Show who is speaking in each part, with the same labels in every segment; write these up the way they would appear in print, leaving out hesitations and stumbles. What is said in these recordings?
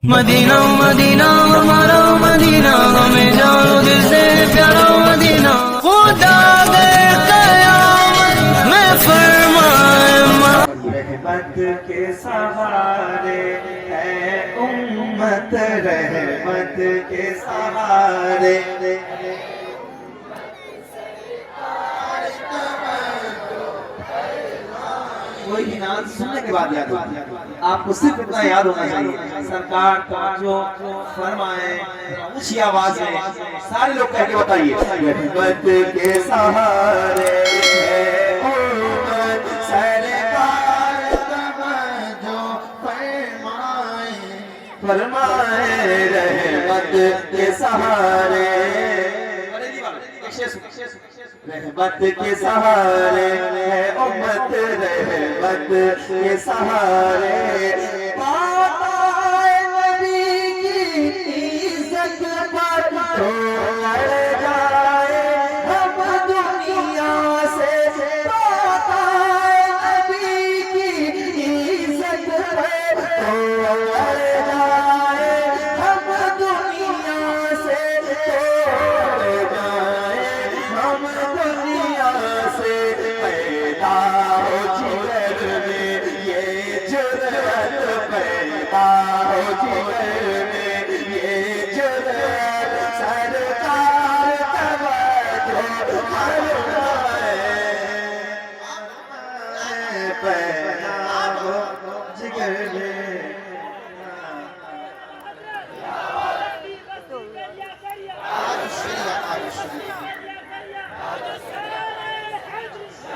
Speaker 1: Medina Medina हमारा Medina, हमें जानो दिल से प्यारा मदीना। खुदा दे क़यामत में फरमाए
Speaker 2: रहमत के सहारे है उम्मत, रहमत के सहारे। कोई नाम सुनने के बाद याद होती है, आपको सिर्फ इतना याद होना चाहिए, सरकार जो फरमाए ऊंची आवाज में सारे लोग कह के बताइए, रहमत के सहारे है उम्मत, सरकार जो फरमाए रहमत के सहारे, रहमत के सहारे है उम्मत, रहमत के सहारे। नबी की इज्जत पर छोड़ जाए हम दुनिया से, नबी की इज्जत पर छोड़ जाए हम दुनिया से, छोड़ जाए हम दुनिया से। पैदा हो जिगर में ये जुर्रत, पैदा हो जिगर में ये जुर्रत, सरकार तवज्जो फरमाए, पैदा हो जिगर में।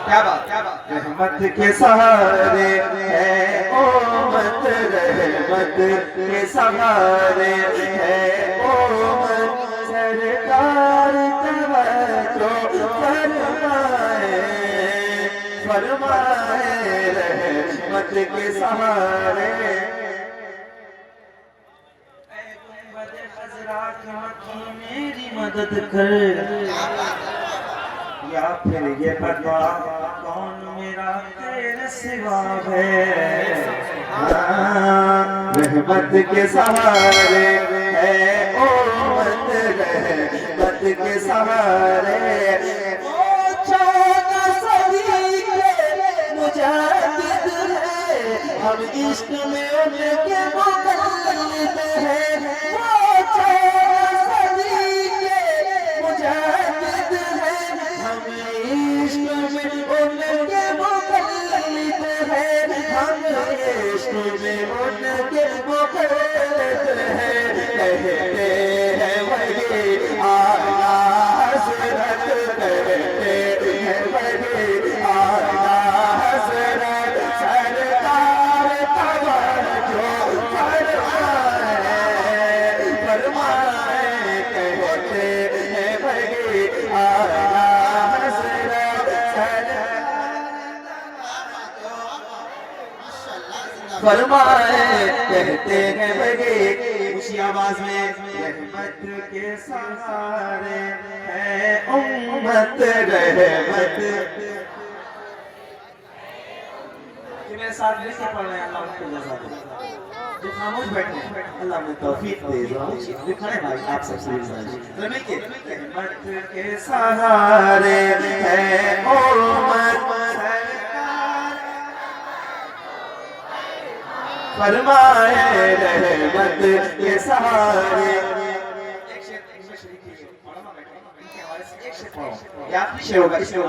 Speaker 2: क्या बात, क्या बात। रहमत के सहारे है उम्मत, रहमत के सहारे है उम्मत, सरकार तवज्जो फरमाए, फरमाए रहमत के सहारे। मेरी मदद कर, या फिर ये बता कौन मेरा तेरे सिवा है। रहमत के सहारे है उम्मत, रहमत के सहारे। ओ 14 सदी के मुजाहिद है, हम इश्क में उनके मुक़ल्लिद हैं। वो 14 सदी के मुजाहिद हैं, हम इश्क में उनके मुक़ल्लिद हैं, हम इश्क में उनके मुक़ल्लिद हैं। कहते हैं वही आला हज़रत, कहते हैं वही आला हज़रत, सरकार तवज्जो फरमाए, फरमाए, कहते हैं वही आला फरमाए, कहते हैं वही ऊंची आवाज में, रहमत के सहारे है उम्मत, रहमत। मेरे साथ मिलके पढ़ रहे हैं, अल्लाह उनको जज़ा दे। जो खामोश बैठे हैं अल्लाह में तौफीक दे। जो खड़े भाई आप सबसे मिलके, रहमत के सहारे है उम्मत, फरमाए रहमत के सहारे। शेर होगा, चल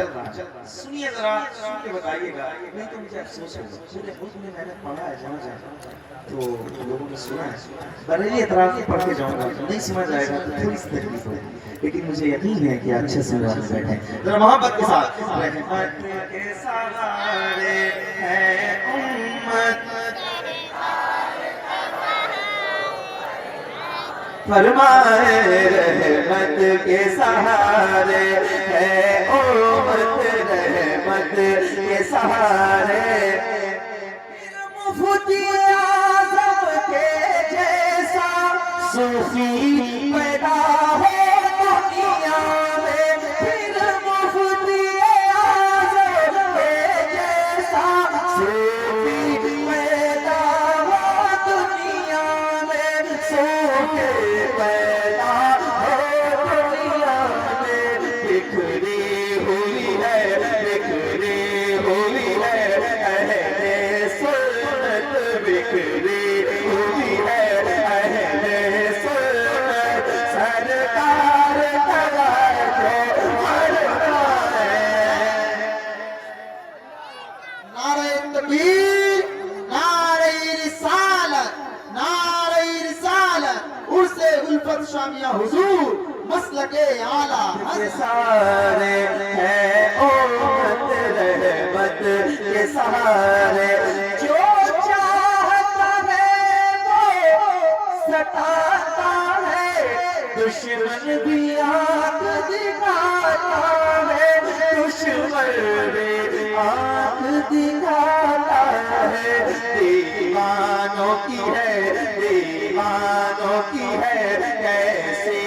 Speaker 2: रहा है, सुनिए जरा, सुन के बताइएगा, नहीं तो मुझे अफसोस होगा। पूरे मुल्क में मैंने पढ़ा है जहाँ जहाँ तो लोगों ने सुना है, बरेली एतराफ़ पढ़ के जाऊँगा, नहीं समझ आएगा तो थोड़ी सी तकलीफ होगी, लेकिन मुझे यकीन है कि अच्छे से बैठे हैं। जरा मोहब्बत के साथ, रहमत के सहारे है उम्मत, फरमाए रहमत के सहारे है उम्मत, रहमत के सहारे। मुफ्ती आज़म के जैसा सूफी पैदा हो दुनिया में, फिर मुफ्ती आज़म के जैसा सूफी पैदा हो शामिया हुजूर मसलके आला
Speaker 1: के सहारे है उम्मत रहमत के सहारे जो चाहता है वो सताता है दुश्मन भी आंख दिखाता है दुश्मन भी आंख दिखाता है दीवानों की है कैसी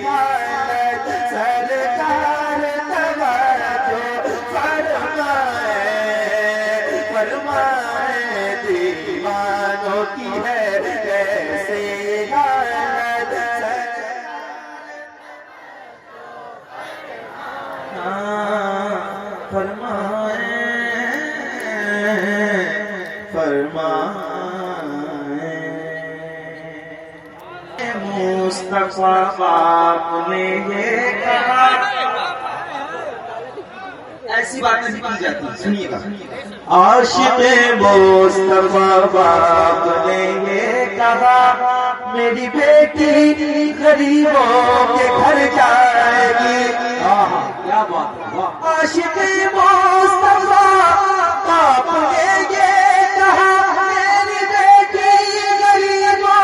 Speaker 1: हालत सरकार तवज्जो फरमाए दीवानों की है कैसी हालत मुस्तफा आपने ये कहा
Speaker 2: ऐसी बातें भी की जाती है सुनिएगा
Speaker 1: आशिक़ मुस्तफा आपने ये कहा मेरी बेटी गरीबों के घर जाएगी
Speaker 2: क्या बात है वाह
Speaker 1: आशिक़ मुस्तफा आपने ये कहा मेरी बेटी गरीबों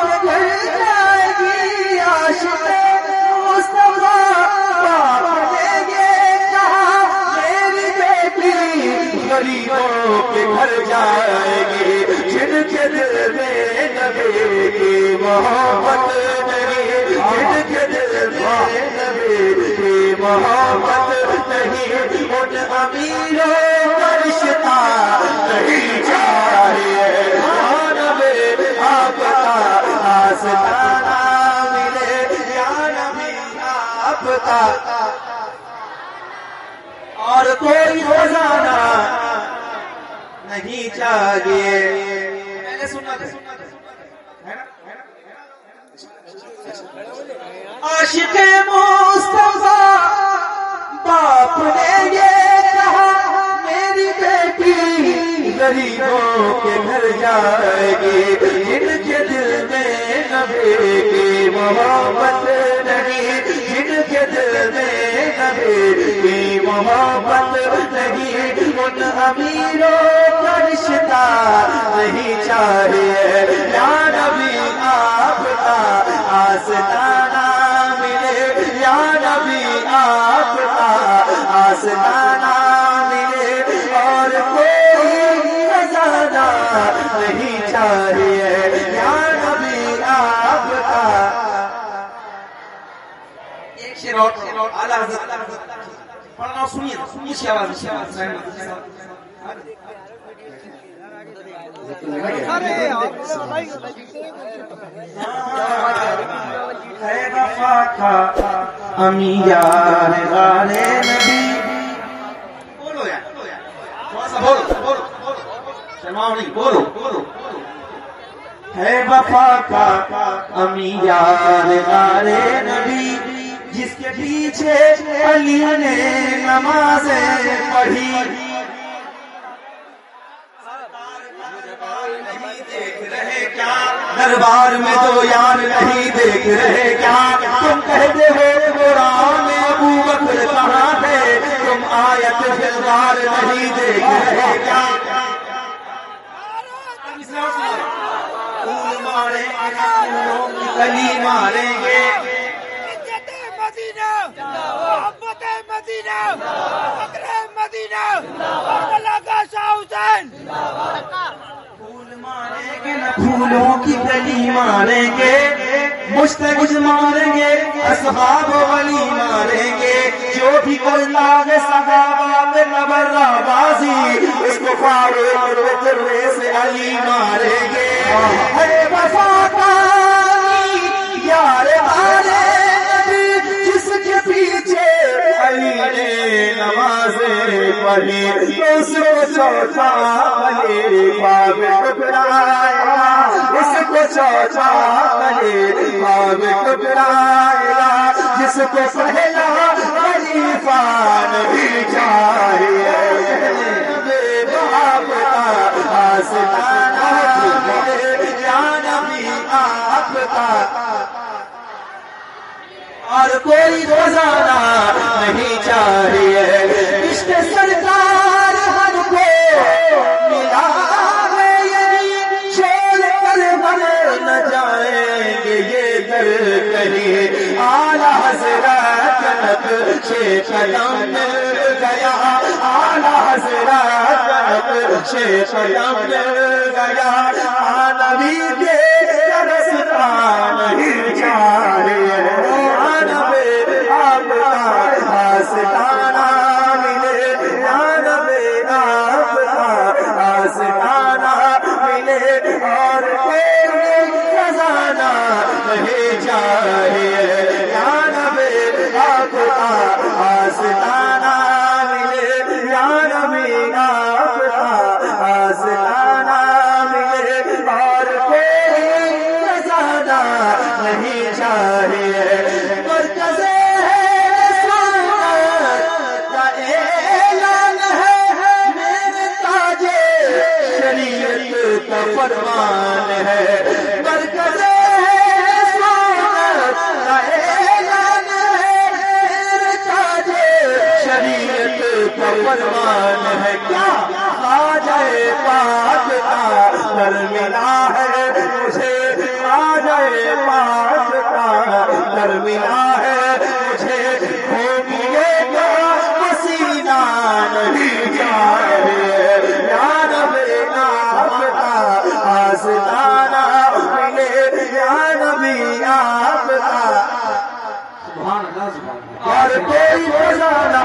Speaker 1: के घर जाएगी आशिक़ मुस्तफा आपने ये कहा मेरी बेटी गरीबों के घर जाएगी जिनके दिल में नबी की मोहब्बत नहीं जिनके दिल में नबी की मोहब्बत नहीं उन अमीरों का रिश्ता नहीं चाहिए नबी आपका आस्ताना मिले या नबी आपका और कोई खजाना नहीं चाहिए
Speaker 2: पहले सुनना है ना
Speaker 1: आशिक़ मुस्तफा बाप ने ये कहा मेरी बेटी गरीबों के घर जाएगी जिनके दिल में नबी की मोहब्बत नहीं जिनके दिल में नबी की मोहब्बत नहीं उन अमीरों का रिश्ता नहीं चाहिए या नबी आपका आस्ताना मिले या नबी आपका आस्ताना मिले और कोई खजाना नहीं चाहिए या नबी आपका
Speaker 2: एक शेर और आला हज़रत पढ़ना सुनिए ऊंची आवाज में
Speaker 1: है वफा का अमी यार वाले नबी
Speaker 2: बोलो यार थोड़ा सा बोलो शर्माओ नहीं बोलो
Speaker 1: है वफा का अमी यार वाले नबी जिसके पीछे अली ने नमाज़ें पढ़ी दरबार में तो यार नहीं देख रहे क्या तुम कहते हो कुरान में अबू बकर कहाँ थे तुम आयत फिलहाल नहीं देख रहे क्या फूल मारेंगे फूलों की कली मारेंगे
Speaker 3: मदीना मदीना अल्लाह का शाह हुसैन
Speaker 1: फूल मारेंगे न फूलों की कली मारेंगे मुस्तगिज मारेंगे असहाब वली मारेंगे जो भी करता है सहाबा में नबर्राबाजी उसको फारूक से अली मारेंगे है वफा का यार वाले जिसके पीछे अली ने नमाज़ें पढ़ी उसको चौथा बने ख्वाब टुकराया इसको चौथा बने ख्वाब टुकराया जिसको पहला खलीफा नहीं चाहिए आपका आस्ताना या नबी आपका और कोई खजाना नहीं चाहिए। इश्क सरकार हमको मिला है यही, छोड़ कर हम न जाएंगे ये दर कहीं। आला हज़रत नक्शे कदम मिल गया, आला हज़रत नक्शे कदम मिल गया। नबी के रास्ता नहीं चाहिए, नबी आपका आस्ताना मिले, नबी आपका आस्ताना मिले और कोई खजाना नहीं चाहिए। नबी आपका आस्ताना मिले, नबी आपका आस्ताना मिले और कोई खजाना नहीं चाहिए। मरकज़े सुन्नत का ऐलान है, मेरे ताजे शरीयत का फरमान है। मरकज़े सुन्नत का ऐलान है, मेरे ताजे शरीयत का फरमान है। क्या ख्वाजा पाक का दर मिला है मुझे, ख्वाजा पाक का दर मिला है मुझे। भूमिए का पसीना नहीं चाहिए, या नबी आपका आस्ताना मिले, या नबी आपका और कोई खजाना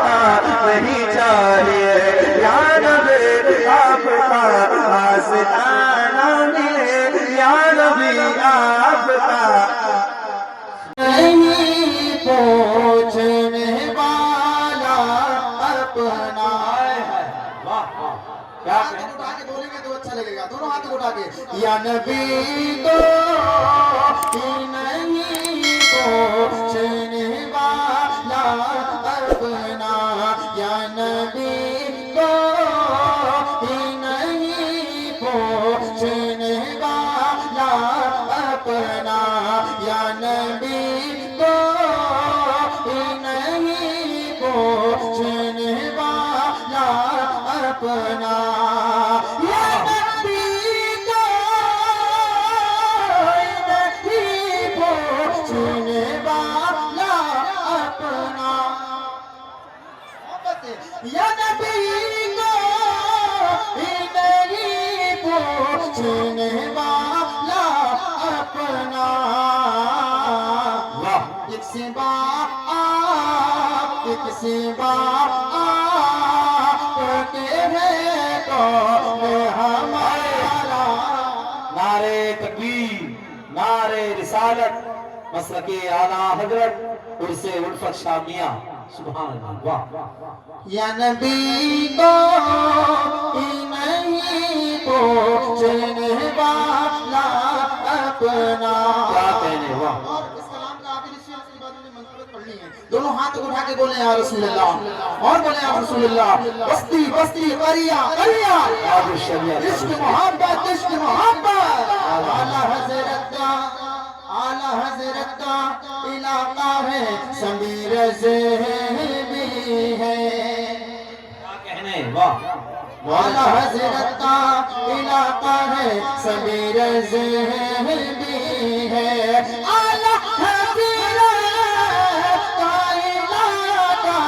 Speaker 1: नहीं चाहिए। या नबी आपका आस्ताना मिले, या नबी आपका नहीं पहुंचने वाला अपना।
Speaker 4: हाथ उठा के बोलेंगे तो अच्छा लगेगा, दोनों हाथ उठा के।
Speaker 1: या नबी को नहीं पहुंचने वाला अपना, या नबी को नहीं पहुंचने वाला अपना, या नबी को नहीं पहुंचने वाला अपना। या नबी को नहीं पहुंचने वाला अपना, या नबी को नहीं पहुंचने वाला अपना। एक सिवा आप, एक सिवा आपके है तो हमारा।
Speaker 2: नारे तकबीर, नारे रिसालत, मसलके आला हजरत उर्से उल्फत शामिया। सुभान अल्लाह, वाह।
Speaker 4: या नबी को नहीं पहुंचने वाला अपना।
Speaker 2: क्या कहने, वाह।
Speaker 4: और इस कलाम का आखिरी शेर से बाद में मंसूबत पढ़नी है। दोनों हाथ उठा के बोले या रसूलुल्लाह, और बोले या रसूलुल्लाह। बस्ती बस्ती करिया करिया, इश्क मोहब्बत, इश्क मोहब्बत। आला हज़रत का, आला हज़रत का इलाका है, समीर ज़ेहबी है।
Speaker 2: क्या कहने, वाह।
Speaker 4: आला हज़रत का इलाका है, समीर ज़ेहबी है। आला हज़रत का इलाका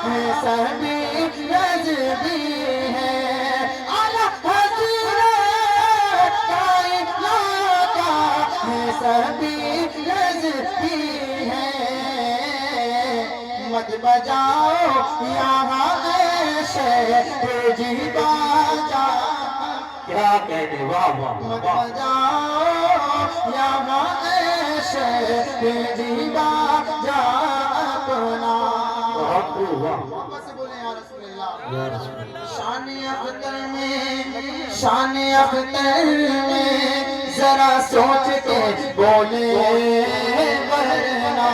Speaker 4: है, समीर ज़ेहबी है। आला हज़रत का इलाका है, समीर ज़ेहबी है। मत बजाओ यहाँ ऐसे तेजी बाजा,
Speaker 2: क्या कहने, वाह वाह
Speaker 4: मत
Speaker 2: वाह।
Speaker 4: बजाओ यहाँ ऐसे तेजी बाजा अपना।
Speaker 2: बहुत खूब, वाह।
Speaker 4: वापस से बोले या रसूलुल्लाह।
Speaker 2: या रसूलुल्लाह।
Speaker 4: शान अख्तर में, शान अख्तर में जरा सोच के बोले वरना।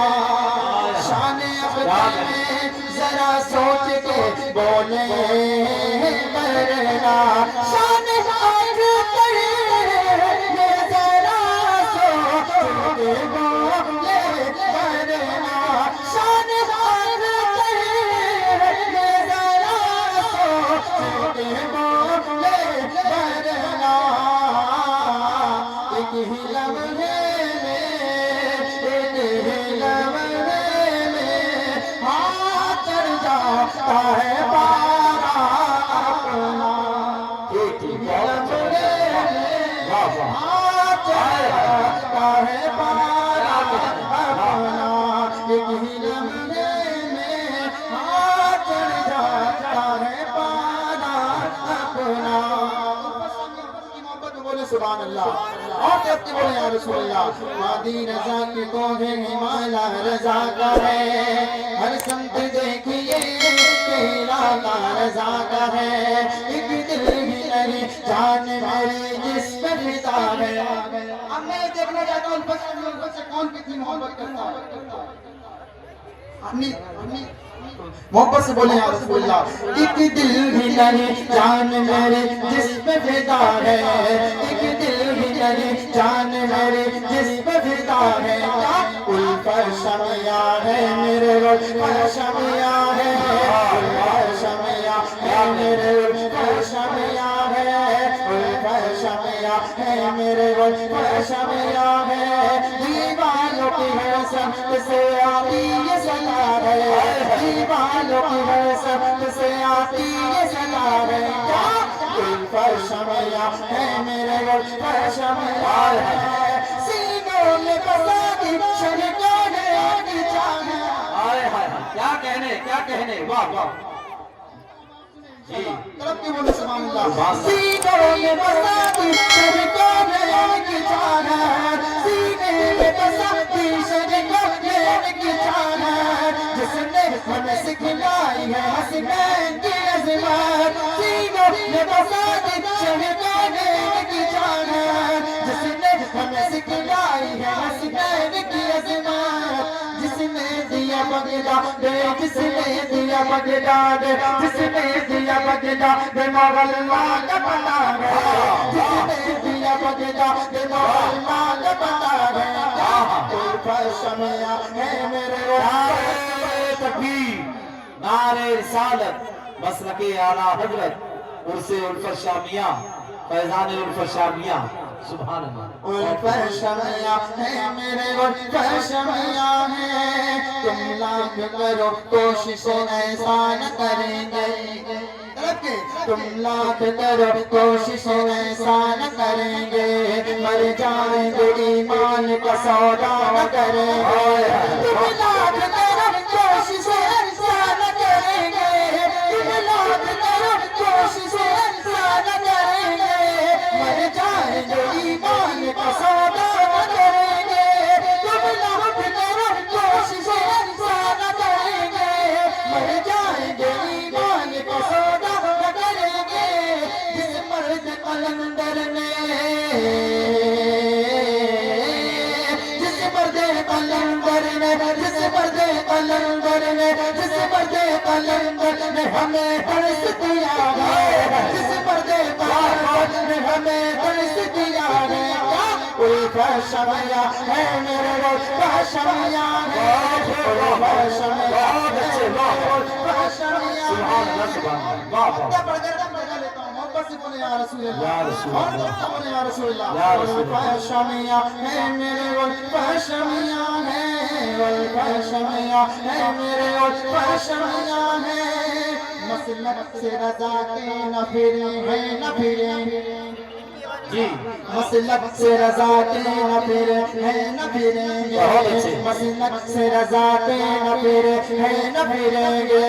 Speaker 4: शान अख्तर में जरा सोच के बोले वरना। शान अख्तर में जरा सोच के बोले वरना। ही लम्हे में, एक ही लम्हे में हाथ चढ़ जाता है पारा अपना, एक ही लम्हे में हाथ चढ़ जाता है पारा अपना, एक ही लम्हे में हाथ चढ़ जाता है पारा अपना। बोले सुभान अल्लाह और कहते बोले या रसूल अल्लाह। वादी रजा के कोहे हिमाला रजा का है, हर संत देखिए तेरा का रजा का है, एक दिल भी नहीं जान मेरे जिस पे फिदा है। अब मैं देखना चाहता हूँ उन से कौन कितनी मोहब्बत करता है। अपनी मोहब्बत से बोले या रसूल अल्लाह। एक दिल भी नहीं जान मेरे जिस पे फिदा है, एक दिल भी नहीं जान मेरे जिस पे फिदा है। उल्फत शमिया है मेरे उल्फत शमिया है, उल्फत शमिया है मेरे उल्फत शमिया है, उल्फत शमिया है मेरे उल्फत शमिया है। दीवानों की है सब से आती ये सदा है, दीवानों की है सब से आती ये सदा है। क्या उल्फत शमिया है मेरे उल्फत शमिया है, सीनों में बसा दी शनिका है की जान है।
Speaker 1: हाय हाय क्या कहने वाह वाह जी
Speaker 4: तरफ के बोले सुभान अल्लाह। सीनों में बसा दी शनिका है की जान है, सीने में बसा दी शनिका है की जान है, जिसने हमें सिखलाई है हसनैन की अज़मत। सीनों में बसा दी शनिका है की जान है, जिसने हमें सिखलाई है हसनैन की अज़मत। जिसने दिया बगदाद, जिसने दिया बगदाद, जिसने दिया बगदाद मोगल माल बना गया, जिसने दिया बगदाद मोगल माल बना गया। उल्फत शमिया है मेरे
Speaker 1: नारे तकबीर, नारे रिसालत, मसलके आला हजरत उर्से उल्फत शामिया, फैजान उल्फत शामिया। सुभान अल्लाह।
Speaker 4: उल्फत शमिया है मेरे उल्फत शमिया है, तुम लाख करो कोशिशें ऐसा न करेंगे, तुम लाख करो कोशिशें ऐसा न करेंगे, मर जाएंगे ईमान का सौदा न करेंगे। तुम लाख करो कोशिशें ऐसा न करेंगे, तुम लाख करो कोशिशें ऐसा न करेंगे, मर जाएंगे ईमान का सौदा न करेंगे। तुम लाख करो कोशिशें ऐसा न करेंगे, मर जाएंगे ईमान का सौदा न करेंगे। जिस मर्द कलंदर ने, जिस मर्द कलंदर ने, जिस मर्द कलंदर ने, जिस मर्द कलंदर ने हमें दर्श दिया है, जिस मर्द कलंदर ने हमें दर्श दिया है। उल्फत शमिया है मेरे उल्फत शमिया है, उल्फत शमिया है मेरे उल्फत शमिया है। मोहब्बत से बोले या रसूल अल्लाह, बोले या रसूल अल्लाह। उल्फत शमिया है मेरे उल्फत शमिया है, उल्फत शमिया है मेरे उल्फत शमिया है। मसलक से रजा के न फिरे हैं न फिरे
Speaker 1: जी,
Speaker 4: मसलक से रजा के न फिरे हैं न फिरेंगे, मसलक से रजा के न फिरे हैं न फिरेंगे,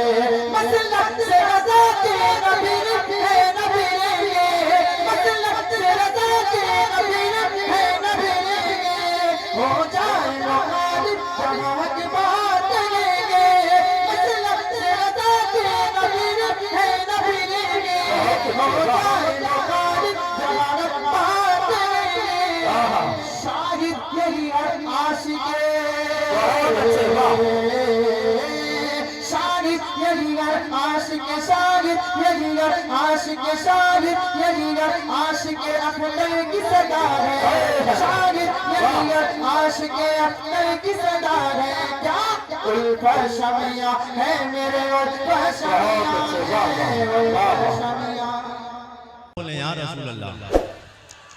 Speaker 4: मसलक से रजा के न फिरे हैं न फिरेंगे, मसलक से रजा के न फिरे हैं न फिरेंगे। हो जाए गालिब जहाँ की बात करेंगे, मसलक से रजा के न फिरे हैं न फिरेंगे। हो जाए गालिब जहाँ शाहिद यही है आशिके, शाहिद यही है आशिके, शाहिद यही है आशिके, शाहिद यही है आशिके अख्तर की सदा है, शाहिद यही है आशिके अख्तर की सदा है। क्या उल्फत शमिया है मेरे उल्फत शमिया है, उल्फत शमिया।
Speaker 5: बोले या रसूल अल्लाह।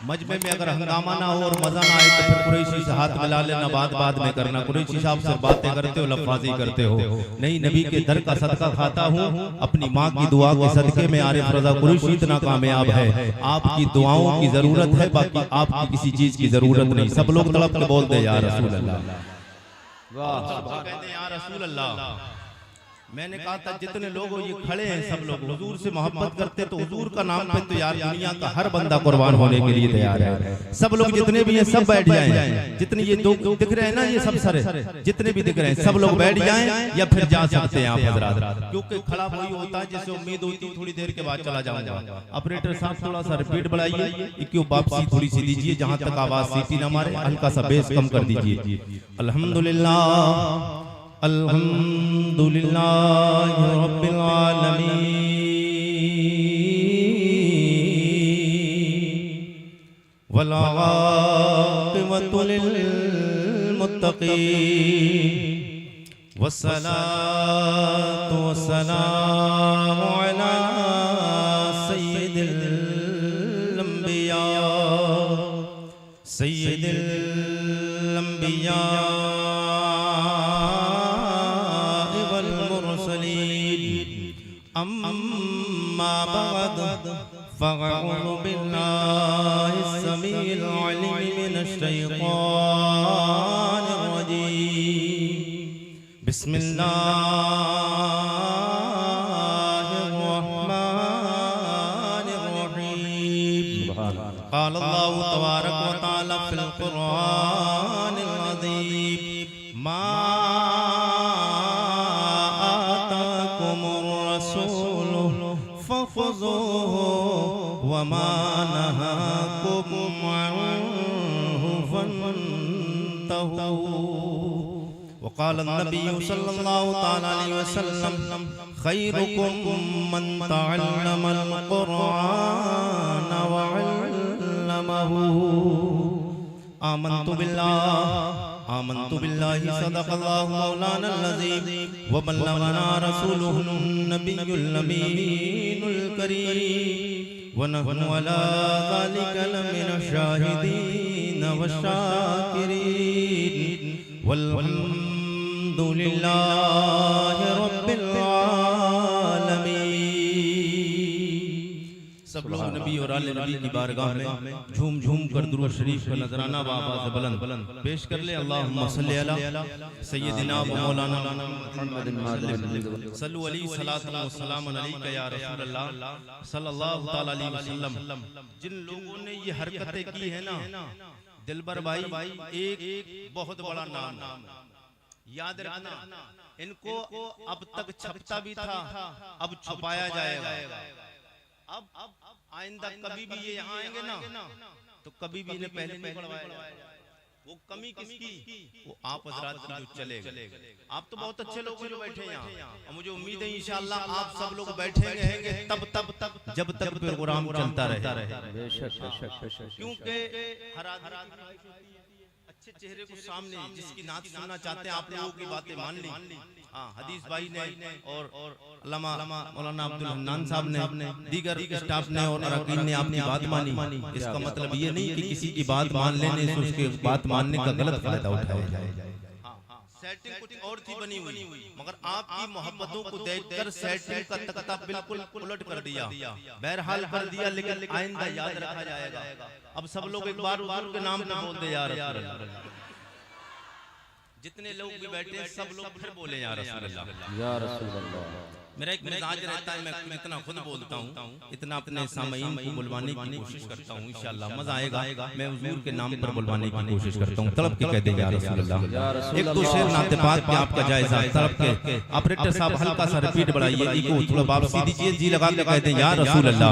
Speaker 5: मजमे में अगर हंगामा ना हो और मजा ना आए तो फिर कुरैशी से हाथ मिला लेना, बाद में करना। कुरैशी साहब से बातें करते हो, लफ्ज़ी करते हो। नहीं, नबी के दर का सदका खाता हूँ, अपनी माँ की दुआ के सदके में आरिफ रजा कुरैशी इतना कामयाब है। आपकी दुआओं की जरूरत है, बाकी आपकी किसी चीज की जरूरत नहीं। सब लोग तड़प के बोलते हैं या रसूल अल्लाह, वाह, कहते हैं या रसूल अल्लाह। मैंने कहा था जितने लोग ये खड़े हैं सब लोग हुजूर से मोहब्बत करते, तो हुजूर का नाम पे तो यार दुनिया का हर बंदा कुर्बान होने के लिए तैयार है। सब लोग जितने भी हैं सब बैठ जाएं, जितने ये दो दिख रहे हैं ना, ये सब सर जितने भी दिख रहे हैं सब लोग बैठ जाएं या फिर जा सकते हैं आप हजरात, क्योंकि खड़ा वही होता है जिससे उम्मीद होती है थोड़ी देर के बाद चला जाऊंगा। ऑपरेटर साहब थोड़ा सा रिपीट बढ़ाइए, क्यों वापसी थोड़ी सी दीजिए, जहां तक आवाज सीटी ना मारे हल्का सा बेस कम कर दीजिए। अल्हम्दुलिल्लाह अल्हम्दुलिल्लाह रब्बिल आलमीन वल आक़िबतु लिल मुत्तक़ीन वस्सलातु वस्सलामु अला सय्यिदिल अंबिया अम्मा बाद फ़अऊज़ु बिल्लाहि अस्समीइल अलीम मिनश शैतानिर रजीम। बिस्मिल्लाहिर रहमानिर रहीम। क़ाल अल्लाहु तबारक व तआला फ़िल क़ुरआनिल अज़ीम मा वमा नहाकुम अन्हु फन्तहू। वक़ाल अन्नबिय्यु सल्लल्लाहु तआला अलैहि वसल्लम खैरुकुम मन तअल्लमल क़ुरआन व अल्लमहू। आमन्तु बिल्लाहि सदक़ल्लाहु मौलानल अज़ीम व बल्लगना रसूलुहुन नबियुल अमीनुल करीम व नहनु अला ज़ालिका लमिनश शाहिदीन वश्शाकिरीन वल्हम्दुलिल्लाहि रब्बिल आलमीन। सब लोग नबी और आले नबी की बारगाह में झूम झूम कर दुरूद शरीफ का नजराना आवाज़ बुलंद पेश कर ले। अल्लाहुम्मा सल्ली अला सय्यिदिना व मौलाना मुहम्मदिन सल्लु अलैहि सलातन व सलामन अलैका या रसूल अल्लाह सल्लल्लाहु तआला अलैहि वसल्लम। जिन लोगों ने ये हरकतें की है ना दिलबर भाई, एक बहुत बड़ा नाम याद रखना, इनको अब तक छपता भी था, अब छुपाया जाएगा। अब आइंदा कभी भी ये यहाँ आएंगे ना तो कभी भी इन्हें पहले नहीं पढ़वाएगा। वो कमी किसकी? वो आप हजरात की जो चलेगा। आप तो बहुत अच्छे लोग जो बैठे हैं यहाँ, और मुझे उम्मीद है इंशाअल्लाह आप सब लोग बैठेंगे तब जब तक प्रोग्राम चलता रहे। क्योंकि हर अच्छे चेहरे को सामने जिसकी नात सुनना चाहते हैं आप लोगों की बातें मान ली। हाँ, हदीस भाई ने और अल्लामा मौलाना अब्दुल हन्नान साहब ने, दीगर स्टाफ ने और अरकान ने आपकी बात मानी। इसका मतलब ये नहीं कि किसी की बात मान लेने से उसके बात मानने का गलत फायदा उठाया जाए। सेटिंग कुछ और थी बनी हुई, मगर आपकी मोहब्बतों को देखकर सेटिंग का तख्ता बिल्कुल उलट कर दिया, बहरहाल कर दिया, लेकिन आइंदा याद रखा जाएगा। अब सब लोग एक बार हुजूर के नाम पे बोल दे या रसूल अल्लाह। जितने लोग भी बैठे हैं सब लोग फिर बोले या रसूल अल्लाह, या रसूल अल्लाह। मेरा एक मिजाज रहता है, मैं इतना खुद बोलता हूँ, इतना अपने सामईन को बुलवाने की कोशिश करता हूँ। इंशाअल्लाह मजा आएगा। मैं हुजूर के नाम पर बुलवाने की कोशिश करता हूँ। तड़प के कह दे या रसूल अल्लाह। एक तो शेर नाते पाक पे आपका जायजा, तड़प के। ऑपरेटर साहब हल्का सा रिपीट बढ़ाइए, इको थोड़ा वापसी दीजिए, जी लगा के कहते हैं या रसूल अल्लाह।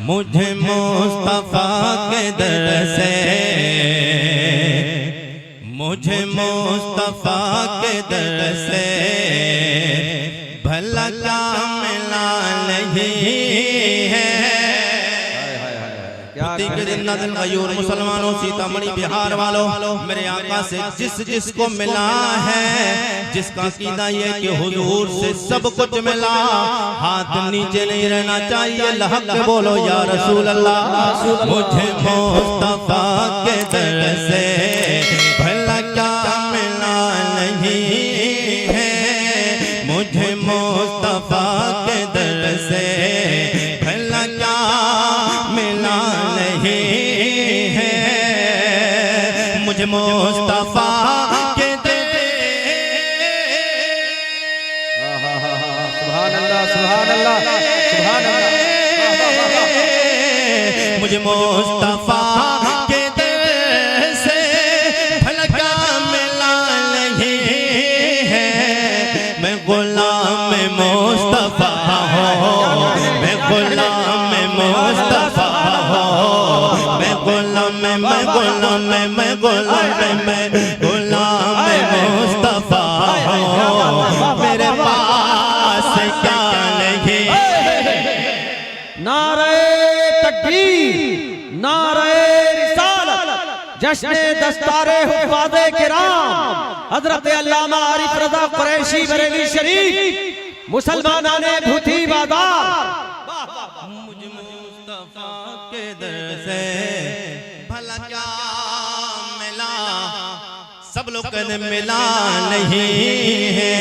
Speaker 5: मुझे मुस्तफा के दर से, मुझे मुस्तफा के दर से भला क्या मिला नहीं है। मुसलमानों, सीतामढ़ी बिहार वालों, मेरे आका से जिसको मिला है जिसका कीदा ये कि हुजूर से सब कुछ मिला, हाथ नीचे नहीं रहना चाहिए, लहक बोलो या रसूल अल्लाह। मुझे मुस्तफा के दर से भला क्या मिला नहीं है, मुझे मुस्तफा के दर से भला क्या मिला नहीं है, मुझे मुस्तफा के दर।
Speaker 3: सुभान अल्लाह सुभान अल्लाह सुभान अल्लाह।
Speaker 5: मुझे मुस्तफा के दर से भला क्या मिला नहीं है, मैं गुलाम मुस्तफा हूँ, मैं गुलाम मुस्तफा हूँ, मैं गुलाम मुस्तफा हूँ, मेरे पास क्या नहीं।
Speaker 3: नारे तकबीर, नारे रिसालत, जश्न दस्तारे हुफ़ाज़े किराम, हज़रत अल्लामा आरिफ रज़ा कुरैशी बरेली शरीफ, मुसलमानाने भूती बाजार।
Speaker 5: मुझे मुस्तफा के दर से भला क्या मिला, सब लोग कहते मिला नहीं है।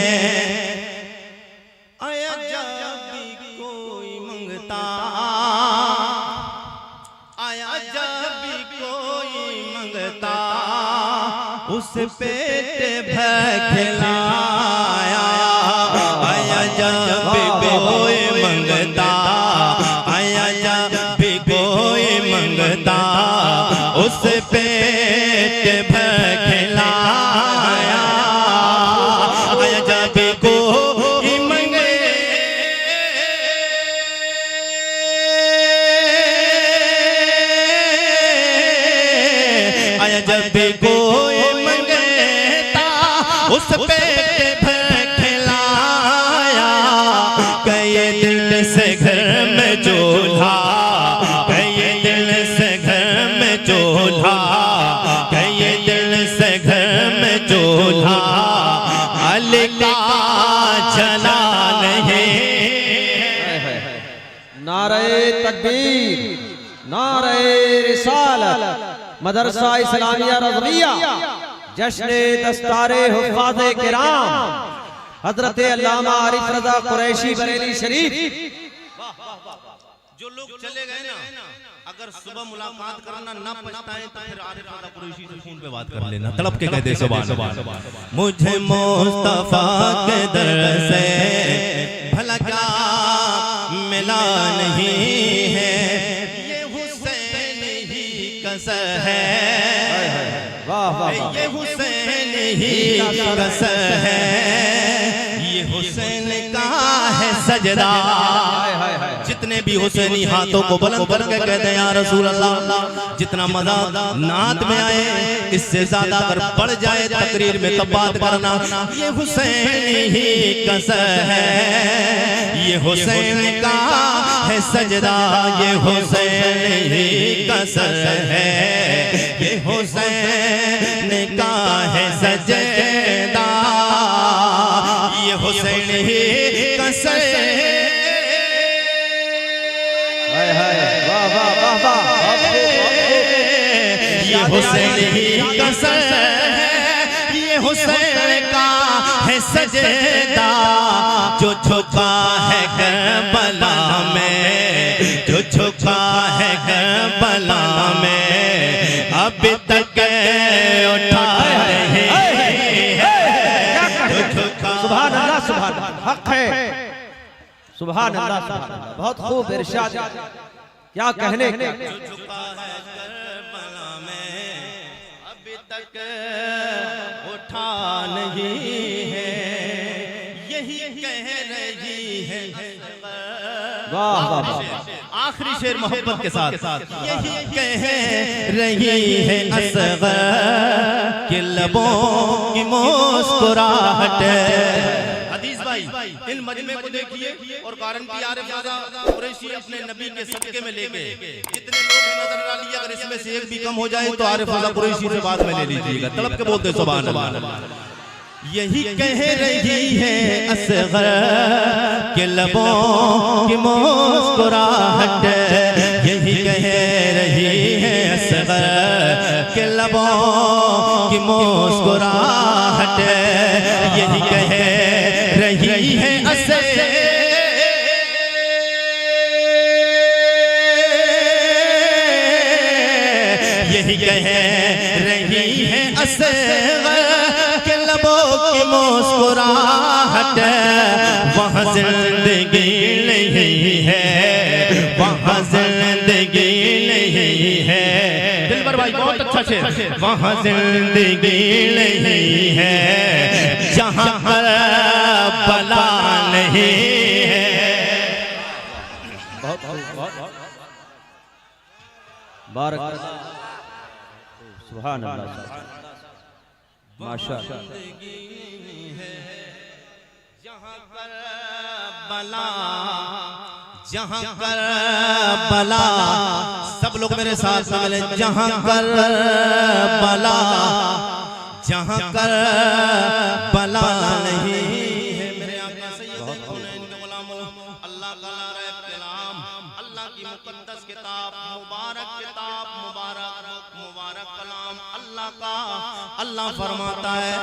Speaker 5: आया जब भी कोई मंगता, आया जब भी कोई मंगता, उस पेट भर खिलाया। आया जब भी कोई मंगता, आया जब भी कोई मंगता, उस पेट भर खिलाया। आया जब भी कोई मंगे, आया जब भी कोई मंगता, उस पेट भर खिलाया। कई दिल से घर में चूल्हा, कई दिल से घर में चूल्हा, कई दिल से घर में चूल्हा, अली का चला नहीं।
Speaker 3: नारे तकबीर, नारे रिसालत, मदरसा इस्लामिया रज़विया, जश्न दस्तारे हुफ़ाज़े किराम, हज़रत अल्लामा आरिफ रज़ा कुरैशी बरेली शरीफ।
Speaker 5: जो लोग चले गए ना, अगर सुबह मुलाकात करना ना पछताए तो फिर आरिफ रज़ा कुरैशी से फोन पे बात कर लेना, तड़प के कह दे सुभान। मुझे मुस्तफा के दर से भला क्या मिला नहीं है, ये हुसैन ही कसर है,
Speaker 3: वाह वाह,
Speaker 5: ये हुसैन ही कसर है, ये हुसैन का है सजदा। जितने भी हुसैनी हाथों को बुलंद करके कहते हैं या रसूल अल्लाह, जितना मजा नात में आए इससे ज्यादा अगर बढ़ जाए तकरीर में तब बात करना। ये हुसैन ही कसर है, ये हुसैन का है सजदा, ये हुसैन ही कसर है, ये हुसैन का है सजदा, ये हुसैन ही कसर।
Speaker 3: वाह वाह वाह वाह,
Speaker 5: ये हुसैन ही कसर है, ये हुसैन का है सजदा, जो झुका है करबला में, जो झुका है करबला में, अभी तक उठा रहे हैं।
Speaker 3: सुभान अल्लाह सुभान अल्लाह, हक है, सुभान अल्लाह सुभान अल्लाह, बहुत खूब इरशाद, क्या कहने।
Speaker 5: जो झुका है करबला में, अभी तक उठा नहीं है, यही कह रही है।
Speaker 3: वाह वाह वाह,
Speaker 5: आखिरी शेर मोहब्बत के साथ, यही कह रही है असग़र के लबों की मुस्कुराहट। हदीस भाई, इन मजमे को देखिए और गारंटी आरिफ रज़ा कुरैशी अपने नबी के सदके में लेके जितने लोग नजर डालिए, अगर इसमें से एक भी कम हो जाए तो आरिफ रज़ा कुरैशी से बाद में ले लीजिएगा, तड़प के बोलते सुभान अल्लाह। यही कह रही है असगर के लबों की मुस्कुराहट, यही कह रही है असगर के लबों की मुस्कुराहट, यही कह रही है असगर, यही कह रही है असगर के लबों की मुस्कुराहट, वहाँ जिंदगी नहीं है, वहाँ जिंदगी नहीं है। दिलबर भाई बहुत अच्छा शेर। वहाँ जिंदगी नहीं है जहाँ बला नहीं है।
Speaker 3: बहुत बारक सुभान अल्लाह माशाअल्लाह।
Speaker 5: जहाँ कर बला, सब लोग मेरे साथ मिले, जहाँ कर बला, जहाँ कर बला नहीं है। मेरे आका सैयद कौनैन के गुलामों, अल्लाह का नारा कलाम, अल्लाह की मुकद्दस किताब, मुबारक कलाम अल्लाह का। अल्लाह फरमाता है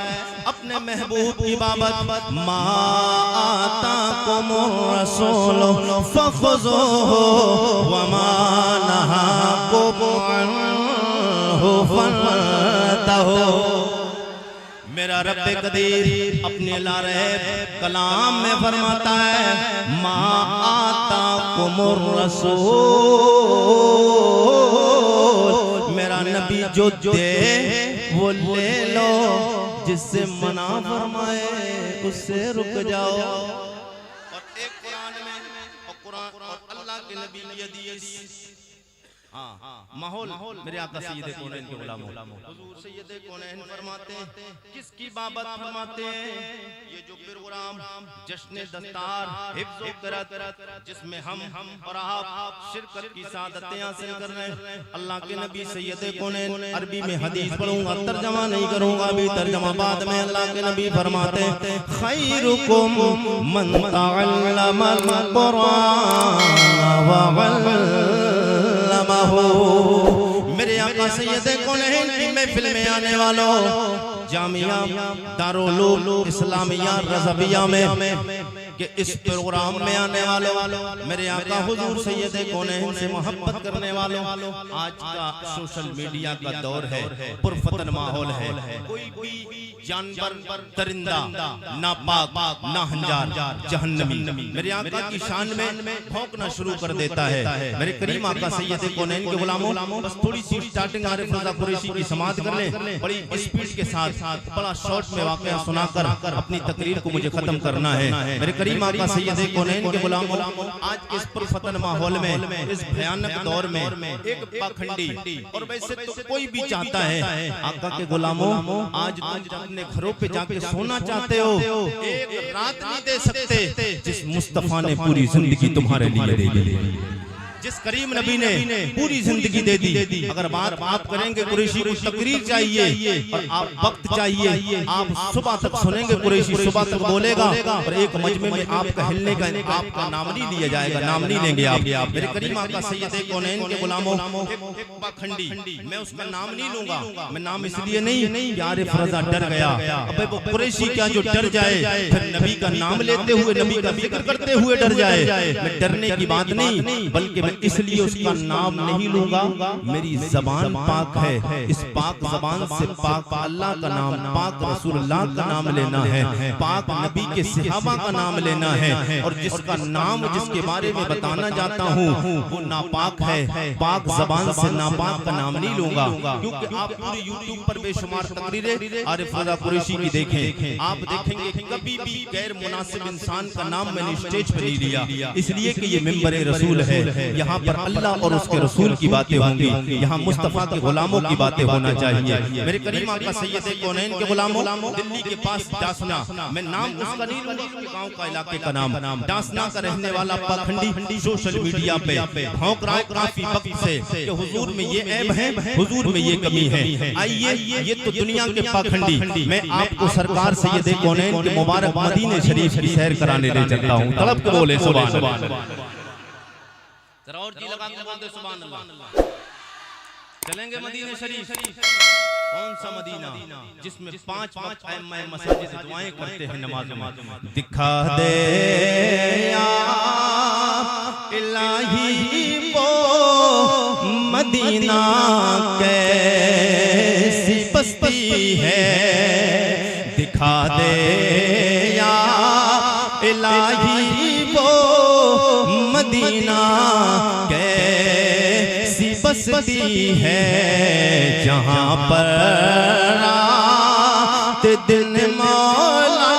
Speaker 5: अपने महबूब की बाबत, मा आताकुमुर रसूल फखुज़ूहु व मा नहाकुम अन्हु फंतहू। मेरा रब कदीर अपने लारे कलाम में फरमाता है, मा आताकुमुर रसूल, मेरा नबी जो दे वो ले लो, जिससे मना फरमाए उससे रुक जाओ। और एक कुरान में कुरान और अल्लाह के नबी की हदीस, माहौल मेरे आका सैयद कौनैन के गुलाम हुजूर सैयद कौनैन फरमाते हैं, किसकी बाबत फरमाते हैं? ये जो प्रोग्राम जश्न दस्तार हिफ्ज़ व क़िरात, जिसमें हम और आप शिरकत की सादतें हासिल कर रहे हैं। अल्लाह के नबी सैयद कौनैन, अरबी में हदीस पढ़ूंगा, तर्जमा नहीं करूंगा, अभी तर्जमा बाद में। अल्लाह के नबी फरमाते हैं, खैरुकुम मन तअल्लमल कुरान व मेरे आका सैयद कौनैन की महफिल में आने वालों, जामिया दारुल उलूम इस्लामिया रज़विया में कि इस प्रोग्राम में आने वालों, मेरे आका हुजूर सैयद कौनैन से मोहब्बत करने वालों, आज का सोशल मीडिया का दौर है, पुरफतन माहौल है। कोई भी जानवर, दरिंदा, नापाक, नाहंजार, जहन्नमी मेरे आका की शान में भौंकना शुरू कर देता है। मेरे करीम आका सैयद कौनैन के गुलामों, बस थोड़ी सी स्टार्टिंग आरिफ रज़ा कुरैशी की समाअत कर ले, बड़ी स्पीड के साथ बड़ा शॉर्ट में वाकया सुनाकर अपनी तकरीर को मुझे खत्म करना है। मेरे करीम आका सैयद कौनैन के गुलामों, आज इस पुरफतन माहौल में, इस भयानक दौर में एक पाखंडी, और वैसे तो कोई भी चाहता है आका के गुलामों, आज तुम अपने घरों पे जाके सोना चाहते हो, एक रात नहीं दे सकते जिस मुस्तफा ने पूरी जिंदगी तुम्हारे लिए दे दी, जिस करीम नबी ने पूरी जिंदगी दे दी। अगर बात आप करेंगे कुरैशी को तकरीर चाहिए और आप वक्त चाहिए, आप सुबह तक सुनेंगे, कुरैशी सुबह तक बोलेगा और एक मजमे में आपका हिलने का आपका नाम नहीं लिया जाएगा, नाम नहीं लेंगे आप। मेरे करीम आका सैयद कौनैन के गुलामों, एक पाखंडी, मैं उसका नाम नहीं लूंगा, मैं नाम इसलिए नहीं यार फरजा डर गया, अबे वो कुरैशी क्या जो डर जाए, फिर नबी का नाम लेते हुए, नबी का जिक्र करते हुए डर जाए। मैं डरने की बात नहीं, बल्कि इसलिए उसका नाम नहीं लूंगा, मेरी जबान पाक है, इस पाक जबान से पाक अल्लाह का नाम, पाक रसूलुल्लाह का नाम लेना है, पाक नबी के सहाबा का नाम लेना है। और जिसका नाम, जिसके बारे में बताना चाहता हूँ वो नापाक है, पाक जबान से नापाक का नाम नहीं लूंगा। क्योंकि आप पूरे यूट्यूब पर बेशुमार तकरीरें आरिफ रज़ा कुरैशी की देखें, आप देखेंगे कभी भी गैर मुनासिब इंसान का नाम मैंने स्टेज पर नहीं लिया, इसलिए कि ये मिंबर रसूल है, यहाँ पर अल्लाह और उसके रसूल की बातें होंगी, यहाँ मुस्तफ़ा के गुलामों की बातें होना चाहिए। मेरे करीम आका सैयद कौनैन के गुलामों, दिल्ली के पास डासना, मैं नाम उसका नहीं लूंगा, गांव का इलाके का नाम, डासना का रहने वाला पाखंडी सोशल मीडिया पे भौंक रहा है काफी वक्त से कि हुजूर में ये ऐब है, हुजूर में ये कमी है। आइए ये तो दुनिया के पाखंडी, मैं आपको सरकार सैयद कौनैन के मुबारक मदीने शरीफ की सैर कराने ले चलता हूँ। तड़प के बोले सुभान अल्लाह, जरा और जी लगा के बोलते सुभान अल्लाह। चलेंगे मदीने शरीफ। कौन सा मदीना जिसमें 5 वक्त अइम्मा मसाजिद दुआएं करते हैं नमाज में। दिखा दे या इलाही वो मदीना कैसी बस्ती है, दिखा दे या इलाही वो मदीना कैसी बस्ती है, जहाँ पर रात दिन मौला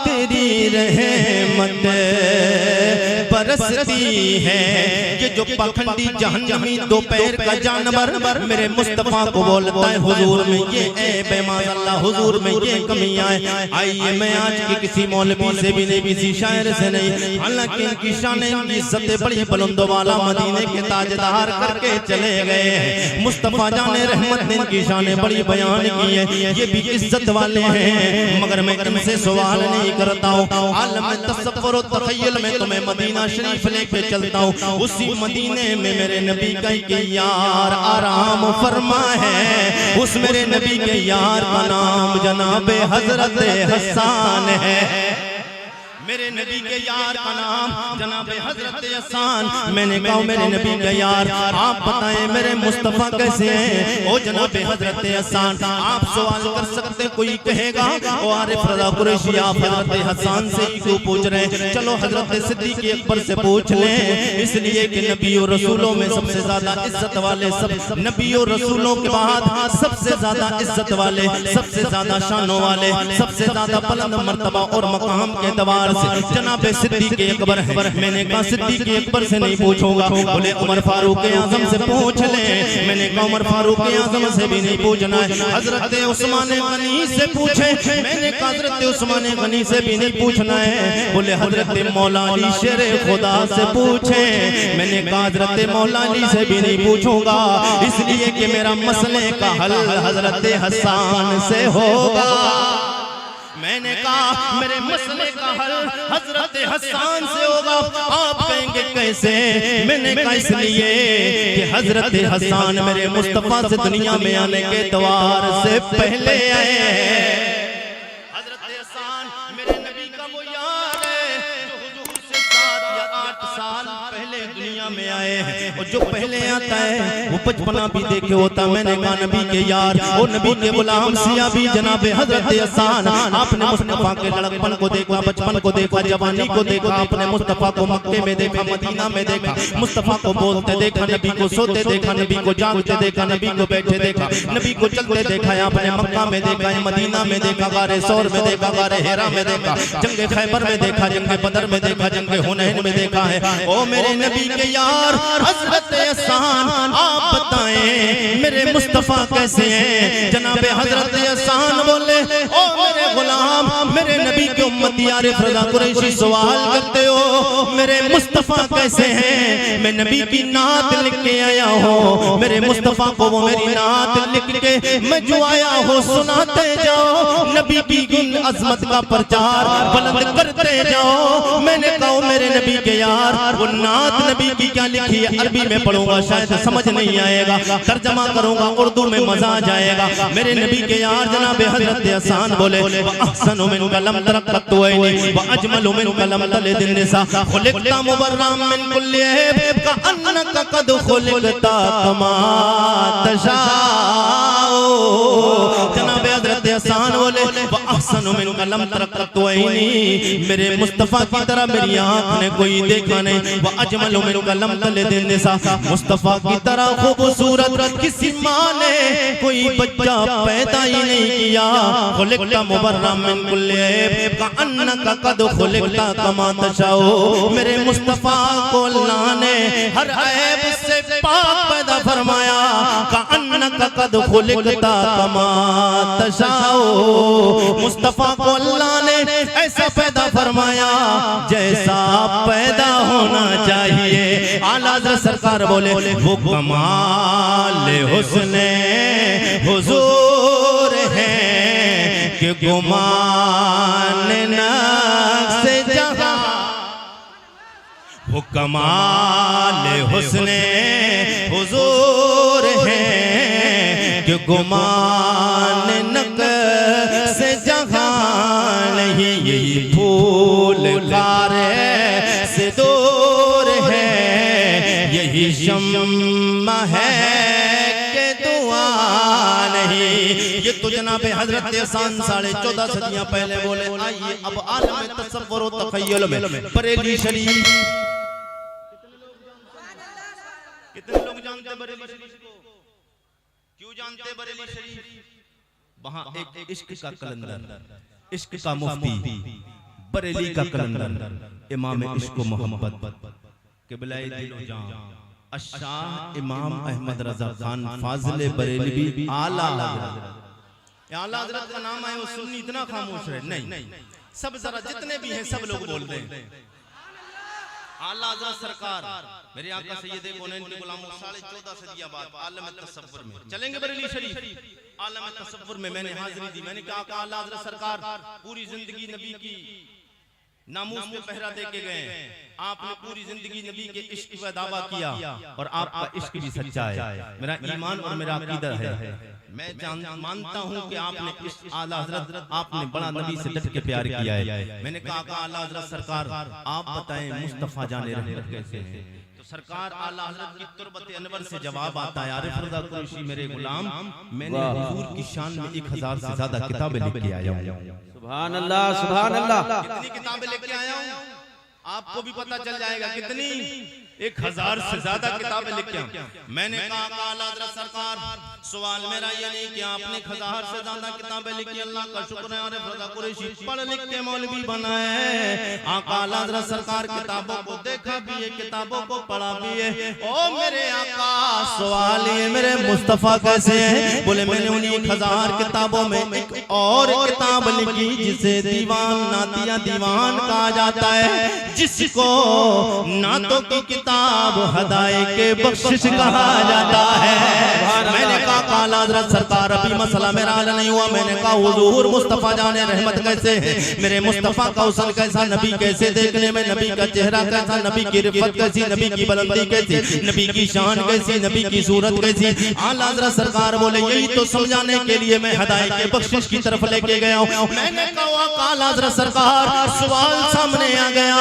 Speaker 5: तेरी रहमत बरसती है। ये जो पाखंडी जहन्नमी दोपहर का जानवर मेरे मुस्तफा को बोलता है हुजूर में ये ऐब है, माशाअल्लाह हुजूर में ये कमियां है। आइए मैं आज की किसी मौलवी से भी नहीं, किसी शायर से नहीं, हालांकि इनकी शान इनकी इज्जतें बड़ी बुलंदो वाला मदीने के ताजदार करके चले गए हैं। मुस्तफा जाने रहमत ने इनकी शानें बड़ी बयान की है, ये भी इज्जत वाले हैं, मगर मैं इनसे सवाल नहीं करता हूँ। आलम तसव्वुर और तखय्युल में तुम्हें मदीना शरीफ लेके चलता हूँ। उसी मदीने में मेरे नबी का यार आराम फरमा है, उस मेरे नबी के यार का नाम जनाबे हजरत हसन है। मेरे नबी के यार का नाम जनाबे हजरत हसन। मैंने कहा मेरे नबी के यार आप बताएं मेरे मुस्तफा कैसे हैं। ओ जनाबे हजरत हसन आप सवाल कर सकते, कोई कहेगा ओ आरिफ रज़ा कुरैशी आप हजरत हसन से ही क्यों पूछ रहे हैं, चलो हजरत सिद्दीक़ अकबर से पूछ लें, इसलिए कि नबी और रसूलों में सबसे ज्यादा इज्जत वाले, सब नबी और रसूलों के बाद सबसे ज्यादा इज्जत वाले, सबसे ज्यादा शानों वाले, सबसे ज्यादा बुलंद मर्तबा और मकाम के एतबार जनाबे सिद्दीक़ अकबर है। मैंने कहा सिद्दीक़ अकबर से नहीं पूछूंगा, बोले उमर फारूक आज़म से पूछ ले। मैंने कहा उमर फारूक आज़म से भी नहीं पूछना है, हजरत उस्मान गनी से पूछे। मैंने कहा हजरत उस्मान गनी से भी नहीं पूछना है, बोले हजरत मौला अली शेर खुदा से पूछे। मैंने कहा हजरत मौला अली से भी नहीं पूछूंगा, इसलिए कि मेरा मसले का हल हजरत हसन से होगा। मैंने कहा मेरे मसले का हल हजरत हसन से होगा। आप कहेंगे कैसे? मैंने कहा इसलिए कि हजरत हसन मेरे मुस्तफा से दुनिया में आने के द्वार से पहले आए। हजरत हसन मेरे नबी का वो यार है जो हुजूर से 7 या 8 साल पहले दुनिया में आए हैं, और जो पहले आता है वो बचपना भी देखे होता। मैंने कहा नबी के यार और नबी के गुलाम सिया भी जनाबे हजरत हसन आपने मुस्तफा के लड़कपन को देखा, बचपन को देखा, जवानी को देखा, आपने मुस्तफा को मक्के में देखा, मदीना में देखा, मुस्तफा को बोलते देखा, नबी को सोते देखा, नबी को जागते देखा, नबी को बैठे देखा, नबी को चलते देखा। आपने मक्का में देखा, मदीना में देखा, गारे सौर में देखा, गारे हेरा में देखा, जंगे खैबर में देखा, जंगे बदर में देखा, जंगे हुनैन में देखा है। ओ मेरे नबी के यार हजरत हसन आप बताएं मेरे मुस्तफा कैसे हैं। जनाबे हजरत हसन बोले ओ मेरे गुलाम मेरे नबी के उम्मती आरिफ रज़ा कुरैशी सवाल करते हो मेरे मुस्तफा कैसे हैं। मैं नबी की नात लिख के आया हूँ, मेरे मुस्तफा को वो मेरी नात लिख के मैं जो आया हूँ सुनाते जाओ, नबी की गुण अजमत का प्रचार बुलंद करते जाओ। मैंने कहा मेरे नबी के यार वो नात नबी की क्या लिखी है, अरबी में पढ़ूंगा शायद समझ नहीं आएगा, तर्जमा करूंगा उर्दू में मजा आ जाएगा। मेरे नबी के यार जनाबे हजरत हसन बोले अहसनु मिन कलम तरक्कतु ऐनी व अजमलु मिन कलम तलिदिन निसा खुलिक़ता मुबर्रम मिन कुल्ली ऐब का अन्नका कद खुलिक़ता कमा तशाओ। जनाबे हजरत अफसान बोले व अहसन मिन कलम तरक़त ऐनी, मेरे मुस्तफ़ा की तरह मेरी आँख ने कोई देखा नहीं। व अजमल मिन कलम तलिदिन निसा, मुस्तफ़ा की तरह खूबसूरत किसी माँ ने कोई बच्चा पैदा ही नहीं किया। खुलिक़्ता मुबर्रअम मिन कुल्लि ऐब कअन्नका क़द खुलिक़्ता कमा तशाओ, मेरे मुस्तफ़ा को अल्लाह ने हर ऐब से पाक पैदा फरमाया। कअन्नका क़द खुलिक़्ता कमा तशाओ, मुस्तफ़ा को अल्लाह ने ऐसा पैदा फरमाया जैसा पैदा होना चाहिए। आला हज़रत सरकार बोले वो कमाल हुस्ने हुजूर है कि गुमान नक्शे जहां, वो कमाल हुस्ने हुजूर है कि गुमान नक्शे जहां नहीं। यही फूल कारे से दूर है, यही शम्मा है कि दुआ नहीं। ये तो जनाब हजरत हसन 14.5 सदियां पहले बोले। आइए अब आलम तसव्वुर व तख़य्युल में बरेली शरीफ, कितने लोग जानते हैं बरेली शरीफ को? क्यों जानते हैं बरेली शरीफ? वहां एक इश्क का कलंदर, इश्क का मुफ्ती, बरेली का कलंदर, इमाम इश्क व मोहब्बत क़िबला-ए दिल व जान अशाह इमाम अहमद रज़ा खान फाज़िल बरेलवी आला हज़रत। आला हज़रत का नाम है वो सुन्नी इतना खामोश है नहीं, सब जरा जितने भी हैं सब लोग बोल रहे हैं आला हज़रत सरकार मेरे आका सैयद कौनैन के गुलाम 14.5 सदियां बाद आलम तसव्वुर में चलेंगे बरेली शरीफ। आलम तसव्वुर में मैंने हाजिरी दी, मैंने कहा आला हज़रत सरकार पूरी जिंदगी नबी की नामूस में पहरा दे के गए, आपने पूरी जिंदगी नबी के इश्क का दावा किया और आपका इश्क भी सच्चा है, मेरा ईमान और मेरा अकीदा है। मैं मानता हूं कि आपने इस आला हज़रत आपने बड़ा नबी से डट के प्यार किया है। मैंने कहा आला हज़रत सरकार आप बताएं मुस्तफ़ा जाने रहमत कैसे है? तो सरकार आला हज़रत की तुरबत अनवर से जवाब आता है, आरिफ रज़ा कुरैशी मेरे गुलाम, मैंने हुजूर की शान में 1000 से ज्यादा किताबें लेके आया हूं।
Speaker 3: सुभान अल्लाह, सुभान अल्लाह।
Speaker 5: कितनी किताबें लेके आया हूं आपको भी पता चल जाएगा, कितनी 1000 से ज्यादा किताबें लेके आया। मैंने कहा आला हज़रत सरकार सवाल मेरा ये नहीं कि आपने 1000 से ज्यादा किताबें लिखी, अल्लाह का शुक्र है आरिफ रज़ा कुरैशी पढ़ लिख के मौलवी बनाए। आका आला हज़रत सरकार किताबों को देखा भी है, किताबों को पढ़ा भी है। ओ मेरे आका सवाल ये मेरे मुस्तफ़ा कैसे हैं? बोले मैंने उन्हीं 1000 किताबों में एक और किताब लिखी जिसे दीवान नातिया दीवान कहा जाता है, जिसको नातों की किताब हदाए के बख्शिश कहा जाता है। मैंने कहा आला हज़रत सरकार अभी मसला मेरा हल नहीं हुआ। मैंने कहा हुजूर मुस्तफ़ा जाने रहमत कैसे है? मेरे मुस्तफ़ा का हुस्न कैसा, नबी कैसे देखने में, नबी का चेहरा कैसा, नबी की रिफ़त कैसी, नबी की बुलंदी कैसी, नबी की शान कैसी, नबी की सूरत कैसी। आला हज़रत सरकार बोले यही तो समझाने के लिए मैं हदाए के बख्शिश की तरफ लेके गया हूँ। मैंने कहा आला हज़रत सरकार सवाल सामने आ गया,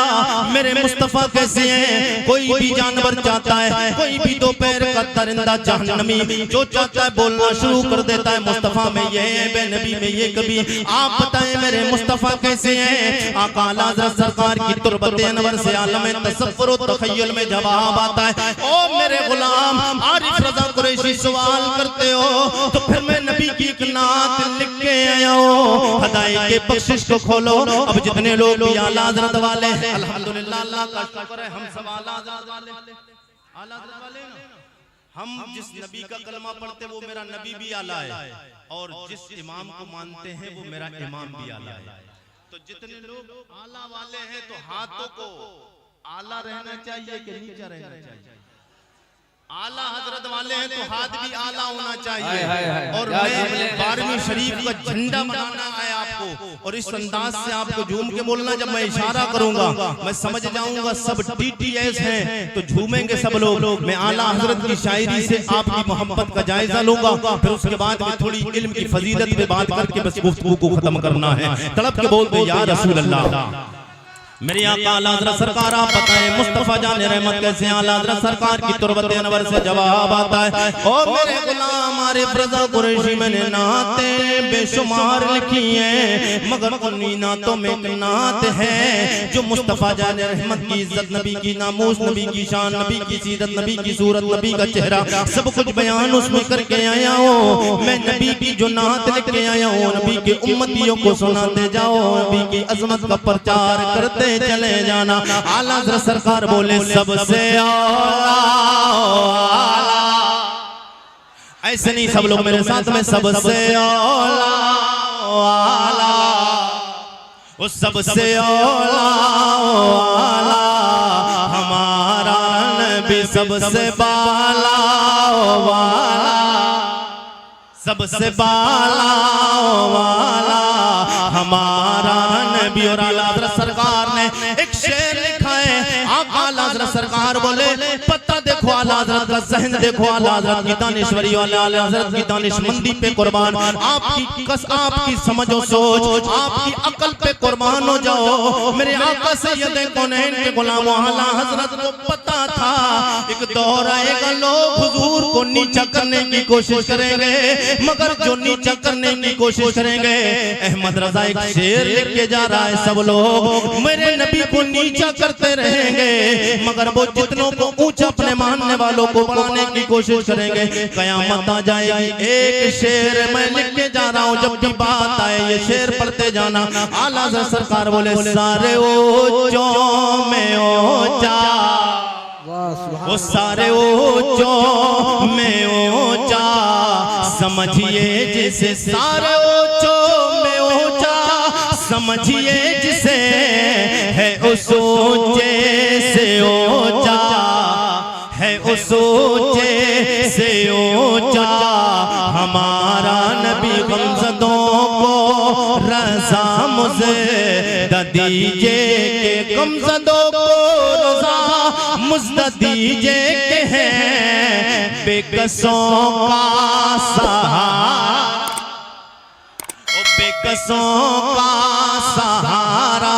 Speaker 5: मेरे मुस्तफ़ा कैसे हैं? कोई भी जानवर चाहता है, कोई भी दो पैर का दरिंदा जहन्नमी जो चाहता है बोलना शुरू कर देता है मुस्तफ़ा में ये है, बेनबी में ये कभी। आप बताएं मेरे मुस्तफ़ा कैसे हैं? आका आला हज़रत सरकार की तुरबत अनवर से आलम तसव्वुर व तख़य्युल में जवाब आता है। ओ मेरे गुलाम आरिफ रज़ा कुरैशी सवाल करते हो तो फिर मैं नबी की एक नात लिख के आया हूँ, हदाए के बख्शिश को खोलो। अब जितने लोग भी आला हज़रत वाले हैं अल्हम्दुलिल्लाह अल्लाह का शुक्र है, हम सब आला हज़रत वाले आला हज़रत वाले ना। हम जिस नबी का कलमा पढ़ते वो मेरा नबी भी आला है और जिस इमाम को मानते हैं वो मेरा इमाम भी आला है। तो जितने लोग आला वाले हैं तो हाथों को आला रहना चाहिए कि नीचा रहना चाहिए? आला हजरत वाले हैं तो हाथ भी आला होना चाहिए। और मैं 12वीं शरीफ का झंडा बनाना है आपको, और इस अंदाज से आपको झूम के बोलना, जब मैं इशारा करूंगा मैं समझ जाऊंगा सब DTS हैं तो झूमेंगे सब लोग। मैं आला हजरत की शायरी से आपकी मोहब्बत का जायजा लूंगा, फिर उसके बाद में थोड़ी इल्म की फजीलत पे बात करके बस गुफ्तगू को खत्म करना है। तड़प के बोलते या रसूल अल्लाह, मेरी आका आला हज़रत सरकार आप बताएं मुस्तफा जान रहमत कैसे आला हज़रत सरकार की तुरबत अनवर से जवाब आता है ओ मेरे गुलाम आरिफ रज़ा कुरैशी मैंने नाते बेशुमार लिखी हैं मगर उन्हीं नातों में एक नात है जो मुस्तफा जान रहमत की इज्जत नबी की नामूस नबी की शान नबी की सीरत नबी की सूरत नबी का चेहरा सब कुछ बयान उसमें करके आया हूँ। मैं नबी की जो नात लिख के आया हूँ नबी के उम्मतियों को सुनाते जाओ नबी की अजमत का प्रचार करते चले जाना। आला हज़रत सरकार बोले सबसे आला ऐसे नहीं सब लोग मेरे साथ में सबसे आला उस सबसे आला हमारा नबी सबसे बाला वाला सबसे बाला वाला हमारा नबी। और आला हज़रत सरकार ने एक शेर लिखा है आला हज़रत सरकार बोले पता देखो आला हज़रत का ज़हन देखो आला हज़रत की दानिश्वरी आला हज़रत की दानिशमंदी पे कुर्बान आपकी समझो सोच आपकी अकल पे कुर्बान हो जाओ। मेरे आका सैयद कौनैन के गुलामों आला हज़रत को पता था एक दौर आएगा लोग हुजूर को नीचा करने की कोशिश करेंगे मगर जो नीचा करने की कोशिश करेंगे अहमद रजा एक शेर लिख के जा रहा है सब लोग मेरे नबी को नीचा करते रहेंगे मगर वो जितनों को ऊंचा अपने मानने वालों को बढ़ाने की कोशिश करेंगे। कयामत आ जाएगी एक शेर मैं लिख के जा रहा हूँ जब भी बात आए ये शेर पढ़ते जाना। आला हज़रत सरकार बोले सारे ऊंचों में ऊंचा वो सारे ऊंचों में ऊंचा समझिए जिसे सारे ऊंचों में ऊंचा समझिए जिसे है उस ऊंचे से ऊंचा है उस ऊंचे से ऊंचा हमारा नबी गमज़दों को रज़ा मुझे दीजिए के गमज़दों को रज़ा मुझे दीजिए के हैं बेकसों का सहारा बेकसों का सहारा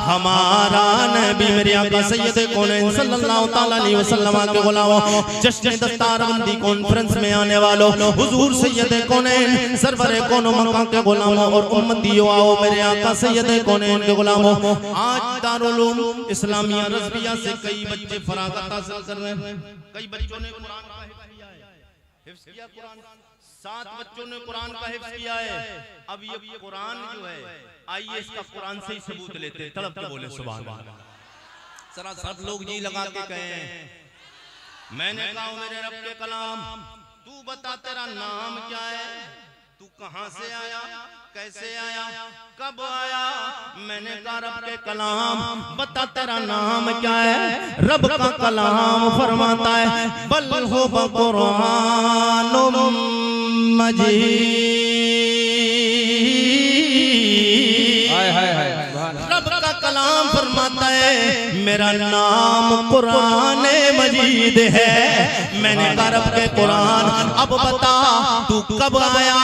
Speaker 5: हमारा नबी। मेरे आका सैयद कौनैन सल्लल्लाहु तआला अलैहि वसल्लम के गुलामों जश्न दस्तारबंदी कॉन्फ्रेंस में आने वालों हुजूर सैयद कौनैन सरवर कौनो मकाम के गुलामों और उम्मतियों आओ मेरे आका सैयद कौनैन के गुलामों आज दारुल उलूम इस्लामिया रज़विया से कई बच्चे फरागत हासिल कर रहे हैं कई बच्चों ने कुरान का हिफ्ज़ किया कुरान 7 बच्चों ने कुरान का हिफ्ज़ किया है। अब ये कुरान जो है आइए इसका कुरान से ही सबूत लेते हैं तड़प के बोले सुभान अल्लाह। जरा सब लोग जी लगा के कहें मैंने कहा मेरे रब के कलाम तू बता तेरा नाम क्या है तू कहां से आया कैसे आया कब आया। मैंने कहा रब के कलाम बता तेरा नाम क्या है। रब का कलाम फरमाता है बल हो कुरानुम मजीद। रब का कलाम फरमाता है मेरा नाम कुरान मजीद है। मैंने कहा रब के कुरान अब बता तू कब आया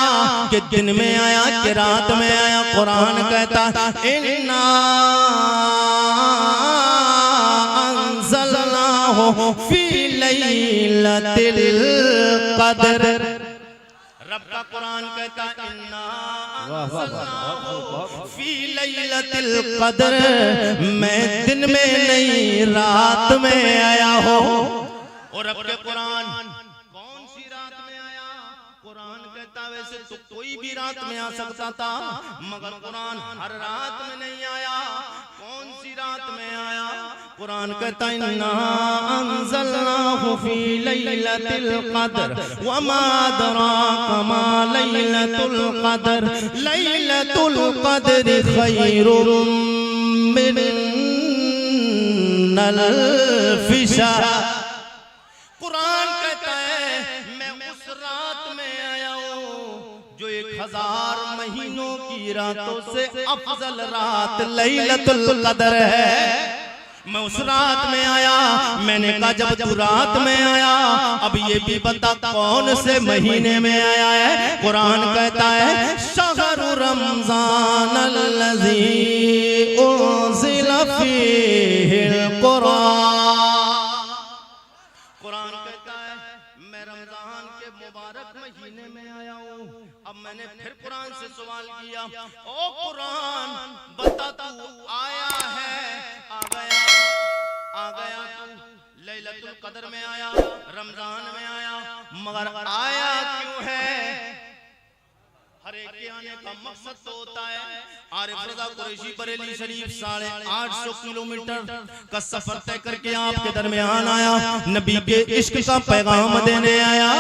Speaker 5: कि दिन में आया कि रात में आया। कुरान कहता इन्ना अंज़लनाहु फी लैलतिल क़द्र। रब का कुरान कहता इन्ना फी लैलतिल क़द्र मैं दिन में नहीं रात में आया हो। और रब के कुरान कौन सी रात में आया। कुरान कहता वैसे तो कोई भी रात में आ सकता था मगर कुरान हर रात में नहीं आया। कौन सी रात में आया। कुरान कहता इन्ना अंज़लनाहु फी लैलतिल क़द्र वमा अदराका मा लैलतुल क़द्र लैलतुल क़द्र खैरुम मिन अल्फ़ि शहर। कुरान कहता है मैं उस रात में आया हूँ जो 1000 महीनों की रातों से अफजल रात लैलतुल क़द्र है। मैं उस रात में आया। मैंने कहा जब तू रात में आया अब ये भी बता कौन से महीने में आया है। कुरान कहता है शहरु रमज़ान अल्लज़ी उन्ज़िला फीहिल कुरान। कुरान कहता है मैं रमजान के मुबारक महीने में आया हूँ। अब मैंने फिर कुरान से सवाल किया, ओ कुरान बता तू आया है, आ गया तू लैलतुल कदर में आया, रमजान में आया, मगर आया क्यों है? हर एक के आने का मकसद तो होता है। आरिफ रज़ा कुरैशी बरेली शरीफ 850 किलोमीटर का सफर तय करके आपके दरमियान आया, नबी के इश्क का पैगाम देने आया।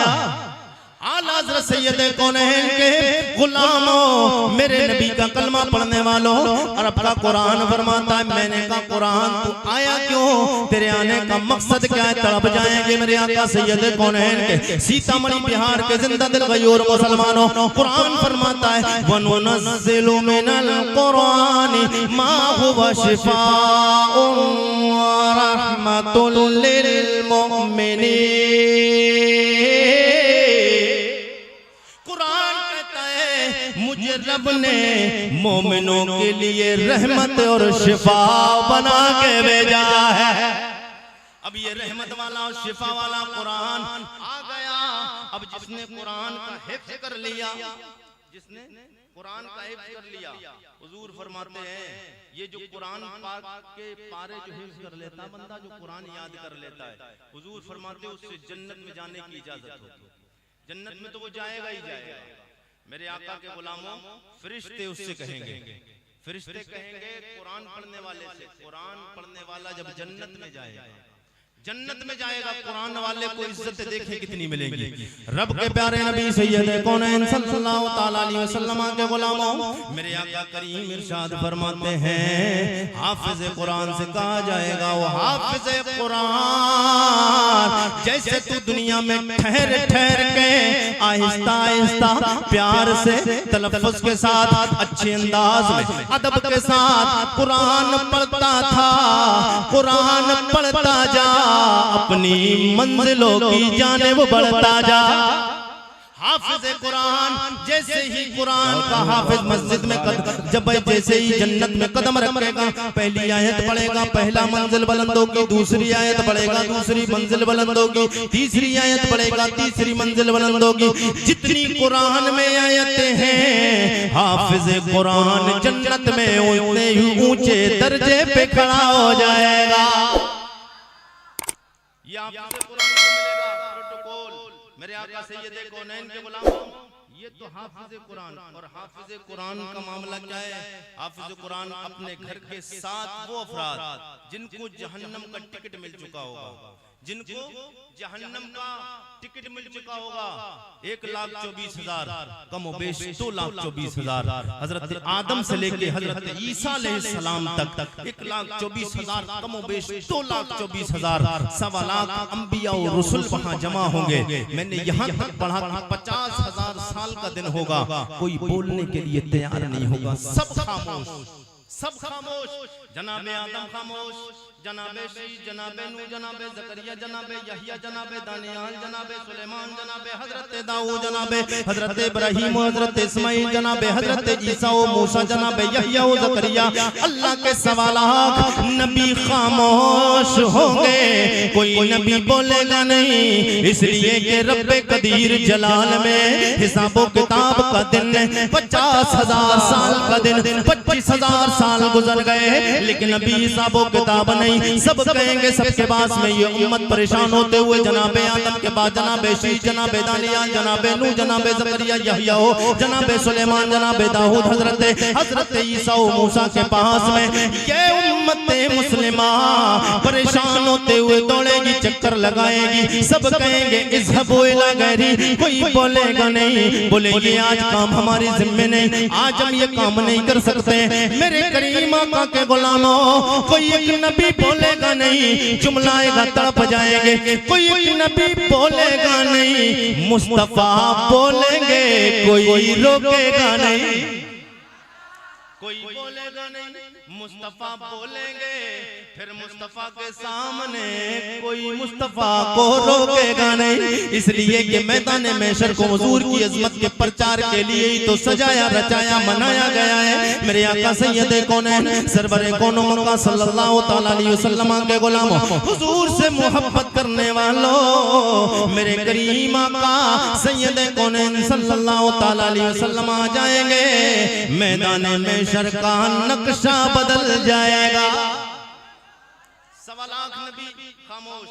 Speaker 5: आला हज़रत सैयद कौनैन के गुलामों, मेरे नबी का कलमा पढ़ने वालों, और आपका कुरान फरमाता है मैंने कहा कुरान तू आया क्यों, तेरे आने का मकसद क्या है? तड़प जाएंगे मेरे आका सैयद कौनैन के सीतामढ़ी बिहार के जिंदा दिल गयूर मुसलमानों। कुरान फरमाता है वनुनज़्ज़िलु मिनल कुरानी मा हुवा शिफाउन व रहमतुल लिल मुमिनीन। मुझे रब ने मोमिनों के लिए रहमत और शिफा बना के भेजा है। अब ये रहमत वाला और शिफा वाला कुरान आ गया। अब जिसने कुरान का हिफ्ज़ कर लिया, जिसने कुरान का हिफ्ज़ कर लिया, हुजूर फरमाते हैं ये जो कुरान पाक के पारे जो हिफ्ज़ कर लेता बंदा, जो कुरान याद कर लेता है, हुजूर फरमाते उससे जन्नत में जाने की इजाजत होती है। जन्नत में तो वो जाएगा ही जाएगा। मेरे आका के गुलामों, फरिश्ते उससे कहेंगे, फरिश्ते कहेंगे कुरान पढ़ने वाले से, कुरान पढ़ने वाला जब जन्नत में जाएगा, जन्नत में जाएगा, कुरान वाले को इज्जत देखे कितनी मिलेगी। रब के प्यारे नबी सैयद कौनैन सल्लल्लाहु तआला अलैहि वसल्लम के गुलामों, मेरे आका करीम इरशाद फरमाते हैं हाफिज कुरान से कहा जाएगा वो हाफिज कुरान, जैसे तू दुनिया में ठहर ठहर के आहिस्ता आहिस्ता प्यार से तलफ्फुज़ के साथ अच्छे अंदाज में अदब के साथ कुरान पढ़ता था, कुरान पढ़ता जा, अपनी मंजिलों की जानिब बढ़ता जा। हाफिज कुरान जैसे ही कुरान का हाफिज मस्जिद में जब जैसे ही जन्नत में कदम रखेगा, पहली आयत पढ़ेगा, पहला मंजिल बुलंद होगी, दूसरी आयत पढ़ेगा, दूसरी मंजिल बुलंद होगी, तीसरी आयत पढ़ेगा, तीसरी मंजिल बुलंद होगी। जितनी कुरान में आयतें हैं, हाफिज कुरान जन्नत में उतने ही ऊंचे दर्जे पे खड़ा हो जाएगा। ये आपसे कुरान को मिलेगा प्रोटोकॉल। मेरे आका सैयद कौनैन के गुलामों, ये तो हाफिज कुरान, और हाफिज कुरान का मामला क्या है? हाफिज कुरान अपने घर के साथ वो अफराद जिनको जहन्नम का टिकट मिल चुका होगा, जिनको जहन्नम का टिकट मिल चुका होगा, 1,24,000 कम बेश 2,24,000। हजरत आदम से लेके हजरत ईसा अलैहिस्सलाम तक 1,24,000 कम बेश 2,24,000 सवा लाख अंबिया और रसूल वहां जमा होंगे। मैंने यहाँ तक पढ़ा 50,000 साल का दिन होगा, कोई बोलने के लिए तैयार नहीं होगा, सब खामोश, सब खामोश। जनाबे आदम खामोश, जनाबे शीश, जनाबे नूह, जनाबे ज़करिया, जनाबे यहया, जनाबे दानियाल, जनाबे सुलेमान, जनाबे हजरत दाऊद, जनाबे हजरत इब्राहीम, हजरत इस्माइल, जनाबे हजरत ईसा व मूसा, जनाबे यहया व ज़करिया। अल्लाह के सवालात नबी खामोश होंगे, कोई नबी बोलेगा नहीं, इसलिए कि रब्बे कदीर जलाल में हिसाबो किताब का दिन 50,000 साल का दिन, 25,000 साल गुजर गए, लेकिन अभी हिसाबो किताब नहीं। सब कहेंगे सबके पास में ये उम्मत परेशान होते हुए जनाबे आदम के बाद जनाबे शीश, जनाबे दानियाल, जनाबे नूह, जनाबे ज़करिया, यहया हो, जनाबे सुलेमान, जनाबे दाऊद, हजरत ईसा व मूसा के पास में ये उम्मत मुस्लिमा परेशान होते हुए दौड़ेगी, चक्कर लगाएगी। सब कहेंगे इज़हबू इला गैरी, कोई बोलेगा नहीं, बोलेगी आज काम हमारी जिम्मे नहीं, आज हम ये काम नहीं कर सकते। मेरे करीम आका के गुलामों, कोई एक नबी बोलेगा नहीं, जुमलाएगा तड़प जाएंगे, कोई एक नबी बोलेगा नहीं, मुस्तफा बोलेंगे, कोई रोकेगा नहीं। कोई बोलेगा नहीं, मुस्तफा बोलेंगे, फिर मुस्तफा के सामने कोई मुस्तफा को रोकेगा नहीं। इसलिए कि मैदान महशर को हुजूर की अजमत के प्रचार के लिए ही तो सजाया रचाया मनाया गया है। मेरे आका सैयदे कौनैन सरवरे कौनो मक्का सल्लल्लाहु तआला अलैहि वसल्लम के गुलामों, हुजूर से मोहब्बत करने वालों, मेरे करीम आका सैयदे कौनैन सल्लल्लाहु तआला अलैहि वसल्लम आ जाएंगे, मैदान में शर का नक्शा बदल जाएगा। 1.25 लाख नबी खामोश,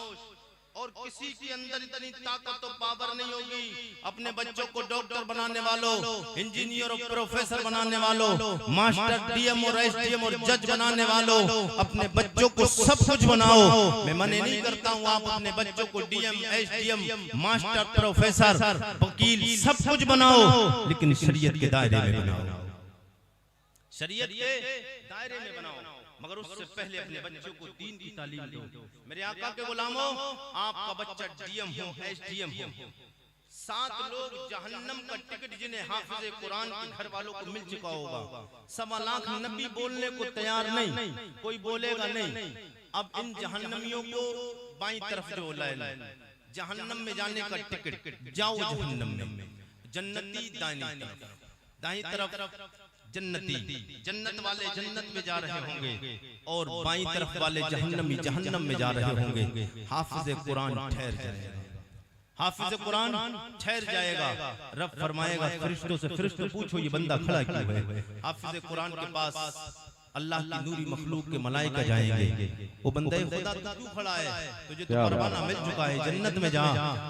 Speaker 5: और किसी के अंदर इतनी ताकत और पावर नहीं होगी। अपने बच्चों को डॉक्टर बनाने वालों, इंजीनियर और प्रोफेसर बनाने वालों, मास्टर डीएम और एसडीएम और जज बनाने वालों, अपने बच्चों को सब कुछ बनाओ। मैं मना नहीं करता हूँ, आप अपने बच्चों को डीएम एसडीएम मास्टर प्रोफेसर वकील सब कुछ बनाओ, लेकिन शरीयत के दायरे में बनाओ, शरीयत के दायरे में बनाओ। मगर उससे पहले अपने बच्चों को दीन की तालीम दो। मेरे आका के गुलामों, आपका बच्चा डीएम हो, एसडीएम हो, 7 लोग जहन्नम का टिकट जिन्हें हाफिज़े कुरान के घर वालों को मिल चुका होगा, 1.25 लाख नबी बोलने को तैयार नहीं, कोई बोलेगा नहीं। अब इन जहन्नमियों को बाईं तरफ जो लाए, जहन्नम में जाने का टिकट, जाओ जहन्नम में, जन्नती दाईं तरफ जन्नती, जन्नत वाले जन्नत में जा रहे होंगे, और बाईं तरफ वाले जहन्नमी जहन्नम में जा रहे होंगे। हाफिज़े कुरान ठहर जाएगा, हाफिज़े कुरान ठहर जाएगा। रब फरमाएगा फरिश्तों से, फरिश्तों पूछो ये बंदा खड़ा क्यों है। हाफिज़े कुरान के पास अल्लाह की नूरी मखलूक के मलाइका जाएंगे, वो बंदे खुदा क्यों खड़ा है, तुझे तो परवाना मिल चुका है, जन्नत में जा।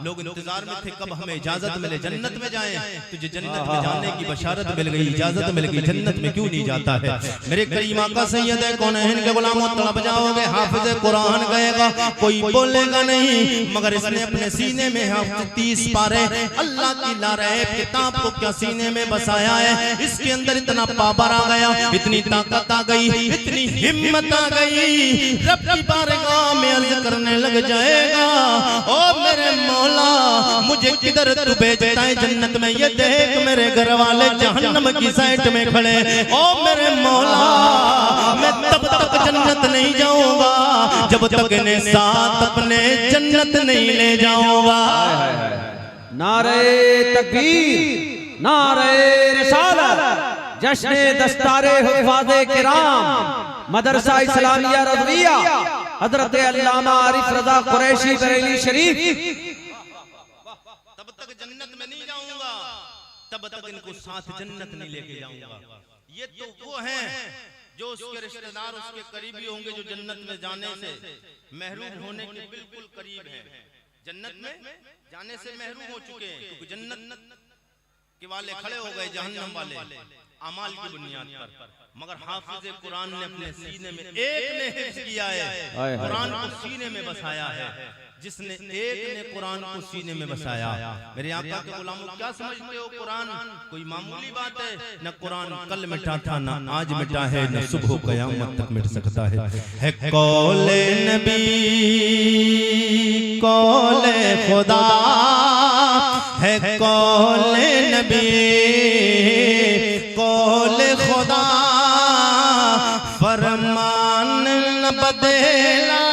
Speaker 5: लोग इंतजार में थे कब हमें इजाजत मिले, जन्नत में जाएं, तुझे जन्नत में जाने की बशारत मिल गई, इजाजत मिल गई, जन्नत में क्यों नहीं जाता है। मेरे करीम आका सैयदे कौनैन के गुलामों, तड़प जाओगे। हाफिज़े कुरान गएगा, कोई बोलेगा नहीं, मगर इसने अपने सीने में 30 पारे अल्लाह की लारैब किताब को क्या सीने में बसाया है। इसके अंदर इतना पावर आ गया, इतनी ताकत आ गई, इतनी हिम्मत आ गई, रब की बारगाह में अर्ज करने लग जाएगा, ओ मेरे मौला मुझे किधर तू भेजता है जन्नत में। ये देख मेरे घर वाले जहन्नम की साइड में खड़े, ओ मेरे मौला मैं तब तक जन्नत नहीं जाऊंगा जब तक इन्हें साथ अपने जन्नत नहीं ले जाऊंगा।
Speaker 3: नारे तकबीर, नारे रिसालत, जश्न दस्तारे हुफ़ाज़े किराम, मदरसा इस्लामिया रज़विया, हज़रत अल्लामा आरिफ रज़ा कुरैशी बरेली शरीफ।
Speaker 5: तब तक जन्नत में नहीं जाऊंगा, तब तक इनको साथ जन्नत नहीं लेके जाऊंगा। ये तो वो हैं जो उसके रिश्तेदार, उसके करीबी होंगे, जो जन्नत में जाने से महरूम होने के बिल्कुल करीब हैं, जन्नत में जाने से महरूम हो चुके हैं, क्योंकि जन्नत के वाले खड़े हो गए, जहन्नम वाले अमाल की बुनियाद पर। मगर हाफिज़े कुरान ने अपने सीने में, एक ने हिफ्ज़ किया है, कुरान को सीने में बसाया है। जिसने एक ने कुरान को सीने में बसाया, मेरे आका के गुलामों क्या समझते हो, कुरान कोई मामूली बात है। न कुरान कल मिटा था, न आज मिटा है, न सुबह क़यामत तक मिट सकता है कौले नबी कौले खुदा है, कौले नबी कौले खुदा, फरमान न बदला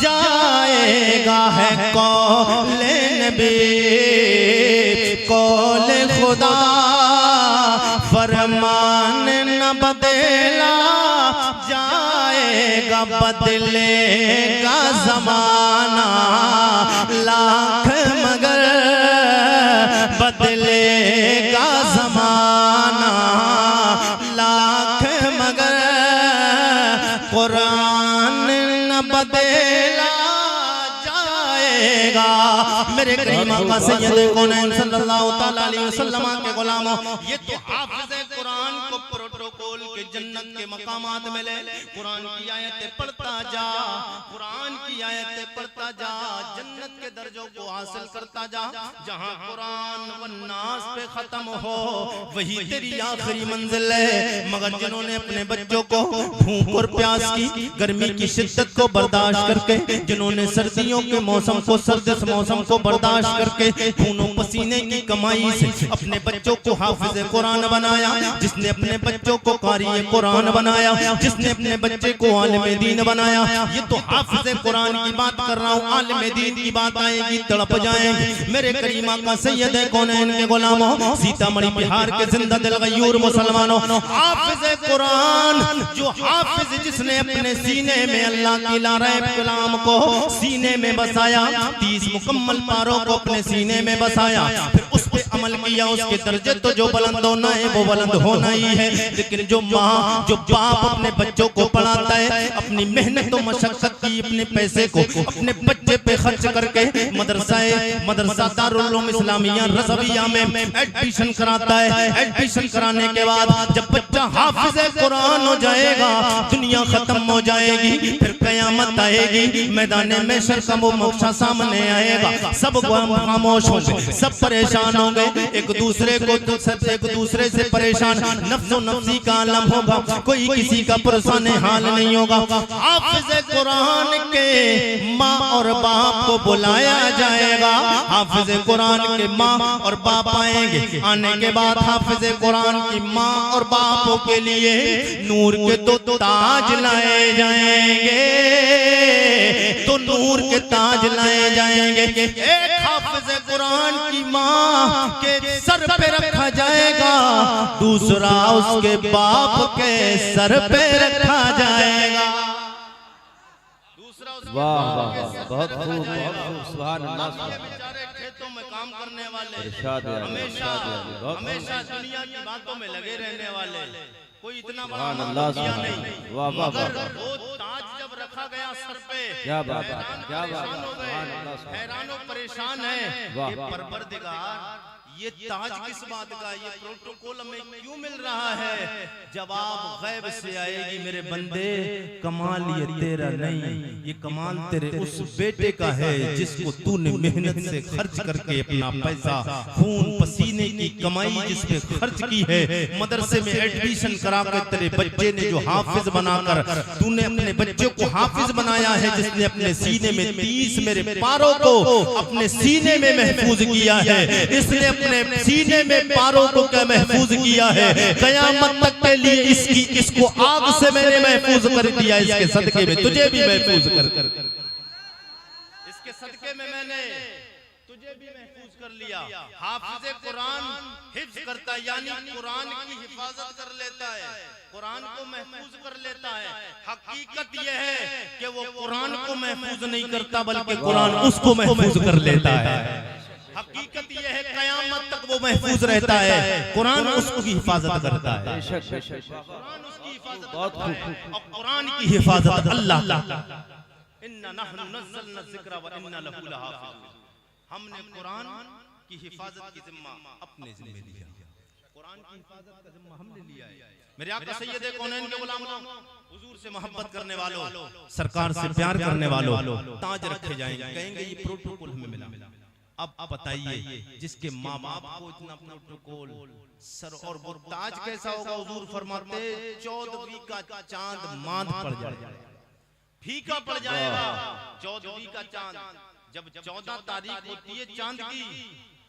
Speaker 5: जाएगा है कौले नबी कौले खुदा, फरमान न बदला जाएगा, बदलेगा ज़माना लाख मगर बदलेगा ज़माना लाख मगर, कुरान न बदला जाएगा। मेरे करीम आका सैयद कौनैन सल्लल्लाहु तआला अलैहि वसल्लम के गुलामों, ये तो हाफिज़े कुरान को प्रोटोकॉल के जन्नत के मकामात मिले। कुरान की आयतें पढ़ता जा, कुरान की आयतें पढ़ता जा, जन्नत के दर्जों को हासिल करता जा। जहां कुरान वन्नास पे खत्म हो वही तेरी आखिरी मंजिल है। मगर जिन्होंने अपने बच्चों को भूख और प्यास की, गर्मी की शिद्दत को बर्दाश्त करके, जिन्होंने सर्दियों के मौसम को, सर्द मौसम को बर्दाश्त करके खूनों पसीने की कमाई से अपने बच्चों को हाफिज कुरान बनाया, जिसने अपने बच्चों को कारी कुरान बनाया, जिसने अपने बच्चे को आलिम दीन बनाया। ये तो हाफिज कुरान की बात कर रहा हूँ, आलिम दीन की बात आएगी तड़प जाएंगे। मेरे करीमा का सैयद है कौनैन के गुलामों, सीतामढ़ी बिहार के जिंदा दिल गयूर मुसलमानों, हाफिज कुरान जो हाफिज जिसने अपने सीने में अल्लाह की लारैब कलाम को सीने में बसाया, 30 मुकम्मल पारों को अपने सीने में बसाया, फिर उस पे अमल किया, उसके दर्जे तो जो बुलंद होना है वो बुलंद होना ही है। लेकिन जो माँ, जो बाप अपने बच्चों को पढ़ाता है, अपनी मेहनत और मशक्कत की अपने पैसे को अपने बच्चे पे खर्च करके मदरसा दारुल उलूम इस्लामिया रज़विया में एडमिशन कराता है। एडमिशन कराने के बाद जब बच्चा हाफिज कुरान हो जाएगा, दुनिया खत्म हो जाएगी, फिर कयामत आएगी, मैदान महशर का वो मोक्षा सामने आएगा, सब खामोश होंगे, सब परेशान होंगे, एक दूसरे से परेशान, नफ्सो नफ्सी का आलम होगा, कोई किसी का पुरसान हाल नहीं होगा। हाफिज कुरान के माँ और बाप को बुलाया जाएगा, हाफिज कुरान के माँ और बाप आएंगे। आने के बाद हाफिज कुरान की माँ और बापों के लिए नूर के दो ताज लाए जाएंगे, तो नूर के ताज लाए जाएंगे। एक हाफिज कुरान की माँ के सर पे रखा जाएगा, दूसरा उसके बाप के सर पे रखा जाएगा।
Speaker 3: वाह वाह, बहुत खूब, बहुत खूब, सुभान अल्लाह।
Speaker 5: बेचारे खेतों में काम करने वाले,
Speaker 3: इरशाद है,
Speaker 5: हमेशा दुनिया की बातों में लगे रहने वाले, कोई इतना बड़ा
Speaker 3: अल्लाह
Speaker 5: नहीं।
Speaker 3: वाह वाह वाह,
Speaker 5: वो ताज जब रखा गया सर पे,
Speaker 3: क्या बात है, क्या बात
Speaker 5: हैरान हो गए, हैरान और परेशान है। ये परवरदिगार, ये ताज किस बात का, ये प्रोटोकॉल हमें क्यों मिल रहा है? जवाब गैब से आएगी मेरे बंदे, कमाल ये तेरा नहीं, ये कमाल तेरे उस बेटे का है जिसको तूने मेहनत से खर्च करके अपना पैसा, खून पसीने की कमाई जिस पे खर्च की है, मदरसे में एडमिशन करा कर तेरे बच्चे ने जो हाफिज बनाकर तूने अपने बच्चे को हाफिज बनाया है, जिसने अपने सीने में 30 मेरे पारों को अपने सीने में महफूज किया है, इसने अपने सीने में पारों को क्या महफूज किया है, कयामत तक के लिए इसको आग से मैंने महफूज कर दिया, इसके सदके में तुझे भी महफूज कर, इसके सदके में मैंने तुझे भी महफूज कर लिया। हाफिज कुरान हिफ्ज करता है, यानी कुरान की हिफाजत कर लेता है, कुरान को महफूज कर लेता है। हकीकत यह है कि वो कुरान को महफूज नहीं करता, बल्कि कुरान उसको महफूज कर लेता है। हकीकत यह है कयामत तक वो महफूज रहता है, कुरान उसकी हिफाजत करता है। कुरान उसकी हिफाजत, बहुत खूब, और कुरान की हिफाजत अल्लाह का, इन्ना नहनु नज़्ज़लना ज़िक्रा व इन्ना लहू लहाफ़िज़ून। हमने कुरान की हिफाजत की जिम्मा अपने जिम्मे लिया, कुरान की हिफाजत का जिम्मा हमने लिया है। मेरे आका सैयद कौनैन के गुलामों, हुजूर से मोहब्बत करने वालों, सरकार से प्यार करने वालों, ताज रखे जाएंगे, कहेंगे ये प्रोटोकॉल हमें मिला। अब बताइए, जिसके माँ बाप को इतना प्रोटोकॉल सर, और वो ताज कैसा होगा? हुजूर फरमाते 14वीं का चांद मांद पड़ जाएगा, फीका पड़ जाएगा। 14वीं का चांद, जब 14 तारीख होती है चांद की,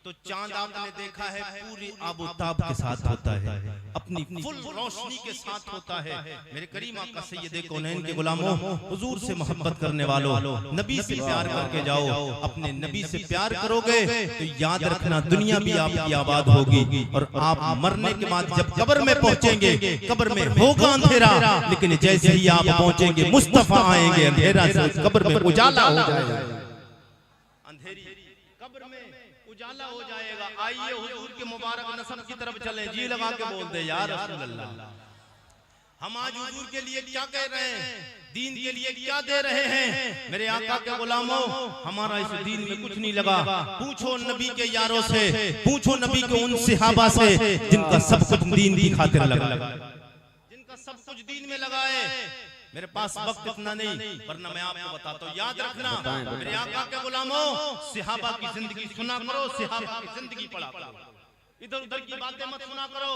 Speaker 5: तो चांद आपने देखा है पूरी आबोताब के साथ होता है, अपनी फुल रोशनी के साथ होता है। मेरे करीम आका सैयद कौनैन के गुलामों, हुजूर से मोहब्बत करने वालों, नबी से प्यार करके जाओ। अपने नबी से प्यार करोगे तो याद रखना दुनिया भी आपकी आबाद होगी, और आप मरने के बाद जब कब्र में पहुंचेंगे, कब्र में होगा अंधेरा, लेकिन जैसे ही आप पहुंचेंगे मुस्तफा आएंगे, अंधेरा से कब्र में उजाला हो जाएगा, अंधेरी कब्र में उजाला हो जाएगा। आइए हुजूर के मुबारक नस्ब की तरफ चलें, जी लगा के बोल दे या रसूल अल्लाह। हम आज हुजूर के लिए क्या कह रहे हैं, दीन के लिए क्या दे रहे हैं? मेरे आका के गुलामों, हमारा इस दीन में कुछ नहीं लगा। पूछो नबी के यारों से, पूछो नबी के उन सहाबा से जिनका सब कुछ दीन की खातिर लगा, जिनका सब कुछ दीन में लगाए। मेरे पास वक्त इतना नहीं, वरना मैं आपको बताता हूँ। याद रखना मेरे आका के गुलामों, सहाबा की जिंदगी सुना करो, सहाबा की जिंदगी पढ़ा करो। इधर उधर की बातें मत सुना करो,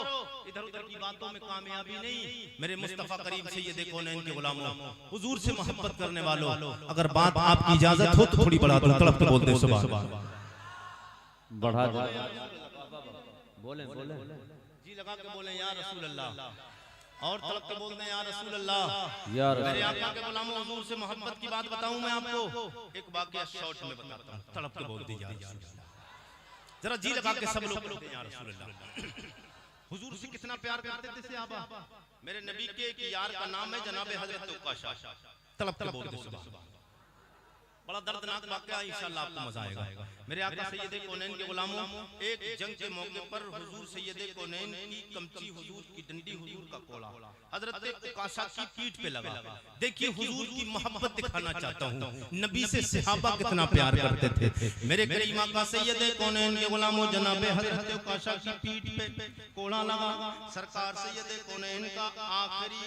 Speaker 5: इधर उधर की बातों में कामयाबी नहीं। मेरे मुस्तफा करीम सैयद कौनैन के गुलामों, हुजूर से मोहब्बत करने वालों, अगर बात आपकी इजाजत हो तो थोड़ी बढ़ा दो, तड़प के बोलते सुभान अल्लाह।
Speaker 3: बढ़ा दो, बोले बोले
Speaker 5: जी लगा के बोले या रसूल अल्लाह, और तड़प के बोलते हैं या रसूल अल्लाह। मेरे आका के गुलामों, हुजूर से मोहब्बत की बात बताऊं मैं आपको, एक वाकया शॉर्ट में बताता हूं, तड़प के बोल दीजिए जरा जी लगा के सब लोग बोलते हैं या रसूल अल्लाह। हुजूर से कितना प्यार करते थे सहाबा। मेरे नबी के एक यार का नाम है जनाब हजरत उकाशा। तड़प के बोलते सुभान, बड़ा दर्दनाक वाकया, इंशाअल्लाह आपको मजा आएगा। मेरे आका सैयद कौनैन के गुलामों, एक जंग के मौके पर हुजूर सैयद कौनैन की कमची, हुजूर की डंडी, हुजूर का कोड़ा हजरत उकाशा की पीठ पे लगा। देखिए हुजूर की मोहब्बत दिखाना चाहता हूँ, नबी से सहाबा कितना प्यार करते थे। मेरे करीम आका सैयद कौनैन के गुलामों, जनाब हजरत उकाशा की पीठ पे कोड़ा लगा। सरकार सैयद कौनैन का आखिरी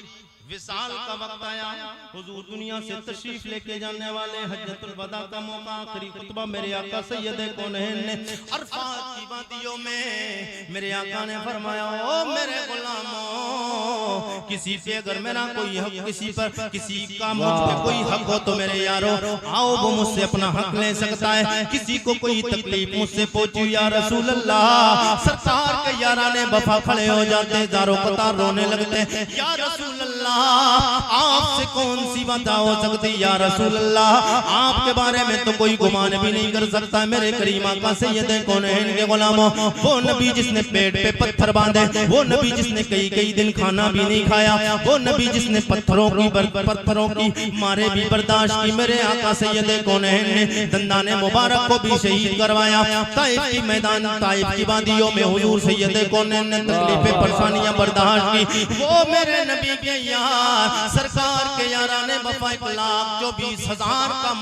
Speaker 5: विसाल का वक्त आया, हुजूर दुनिया से तशरीफ लेके जाने वाले, हज्जतुल वदा का मौका, आखिरी खुतबा मेरे आका सैयद कौनैन ने अरफात की वादियों में मेरे आका ने फरमाया, ओ मेरे गुलामों, किसी पे अगर मेरा कोई हक, किसी पर किसी का मुझ पे कोई हक हो तो मेरे यारो आओ, वो मुझसे अपना हक ले सकता है। किसी को कोई तकलीफ मुझसे पहुंची या रसूल अल्लाह, सरकार के याराने वफा खड़े हो जाते, दारो कतार रोने लगते, या रसूल अल्लाह आपसे कौन सी बात हो सकती, या रसूल अल्लाह आपके बारे में तो कोई गुमान भी नहीं कर सकता। मेरे करीम आका सैयद कौनैन के गुलामों, वो नबी जिसने पेट पे पत्थर बांधे, वो नबी जिसने कई दिन खाना भी नहीं खाया, वो नबी जिसने पत्थरों की मारे भी बर्दाश्त की, मेरे आका सैयद कौनैन ने दंदाने मुबारक को भी शहीद करवाया। ताइफ की मैदान, ताइफ की वादियों में हुजूर सैयद कौनैन ने तकलीफें परेशानियां बर्दाश्त की। वो मेरे नबी के यार, सरकार के याराने वफा 1,24,000 का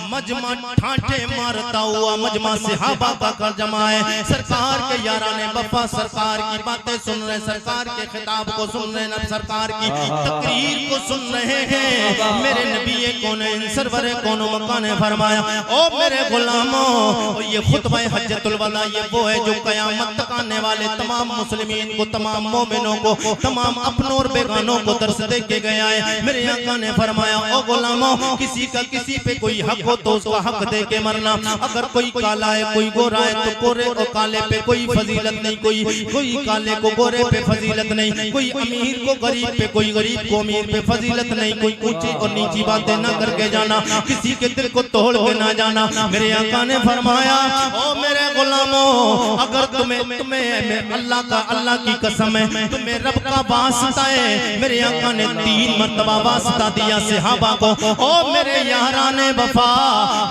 Speaker 5: मजमा ठाठे मारता हुआ मजमा सहाबा का कर जमा है। सरकार के याराने वफा सरकार की बातें सुन रहे, सरकार के खिताब को सुन रहे, सरकार की तकरीर को सुन रहे हैं। मेरे नबी कौनैन सरवर कौनो मकान ने फरमाया, ओ मेरे गुलामों, ये खुतबा हज्जतुल वदा ये वो है जो कयामत तक आने वाले तमाम मुस्लिमीन को, तमाम मोमिनों को, तमाम अपनों और बेगानों को दर्श दे के गया है। मेरे आका ने फरमाया, ओ गुलामों, किसी का किसी पे कोई हक हो तो उसका हक दे के मरना। अगर कोई काला है, कोई गोरा है, तो गोरे और काले पे कोई फजीलत नहीं, कोई काले को गोरे पे फजीलत नहीं, कोई अमीर को गरीब पे, कोई गरीब को अमीर पे फजीलत नहीं, कोई ऊंची और नीची बातें ना करके जाना, किसी के दिल को तोड़ के ना जाना। मेरे आका ने फरमाया, ओ मेरे गुलामों, अगर तुम्हें अल्लाह की कसम है, तुम्हें रब का वास्ता है। मेरे आका ने 3 मर्तबा वास्ता दिया सहाबा को, ओ मेरे याराने वफा,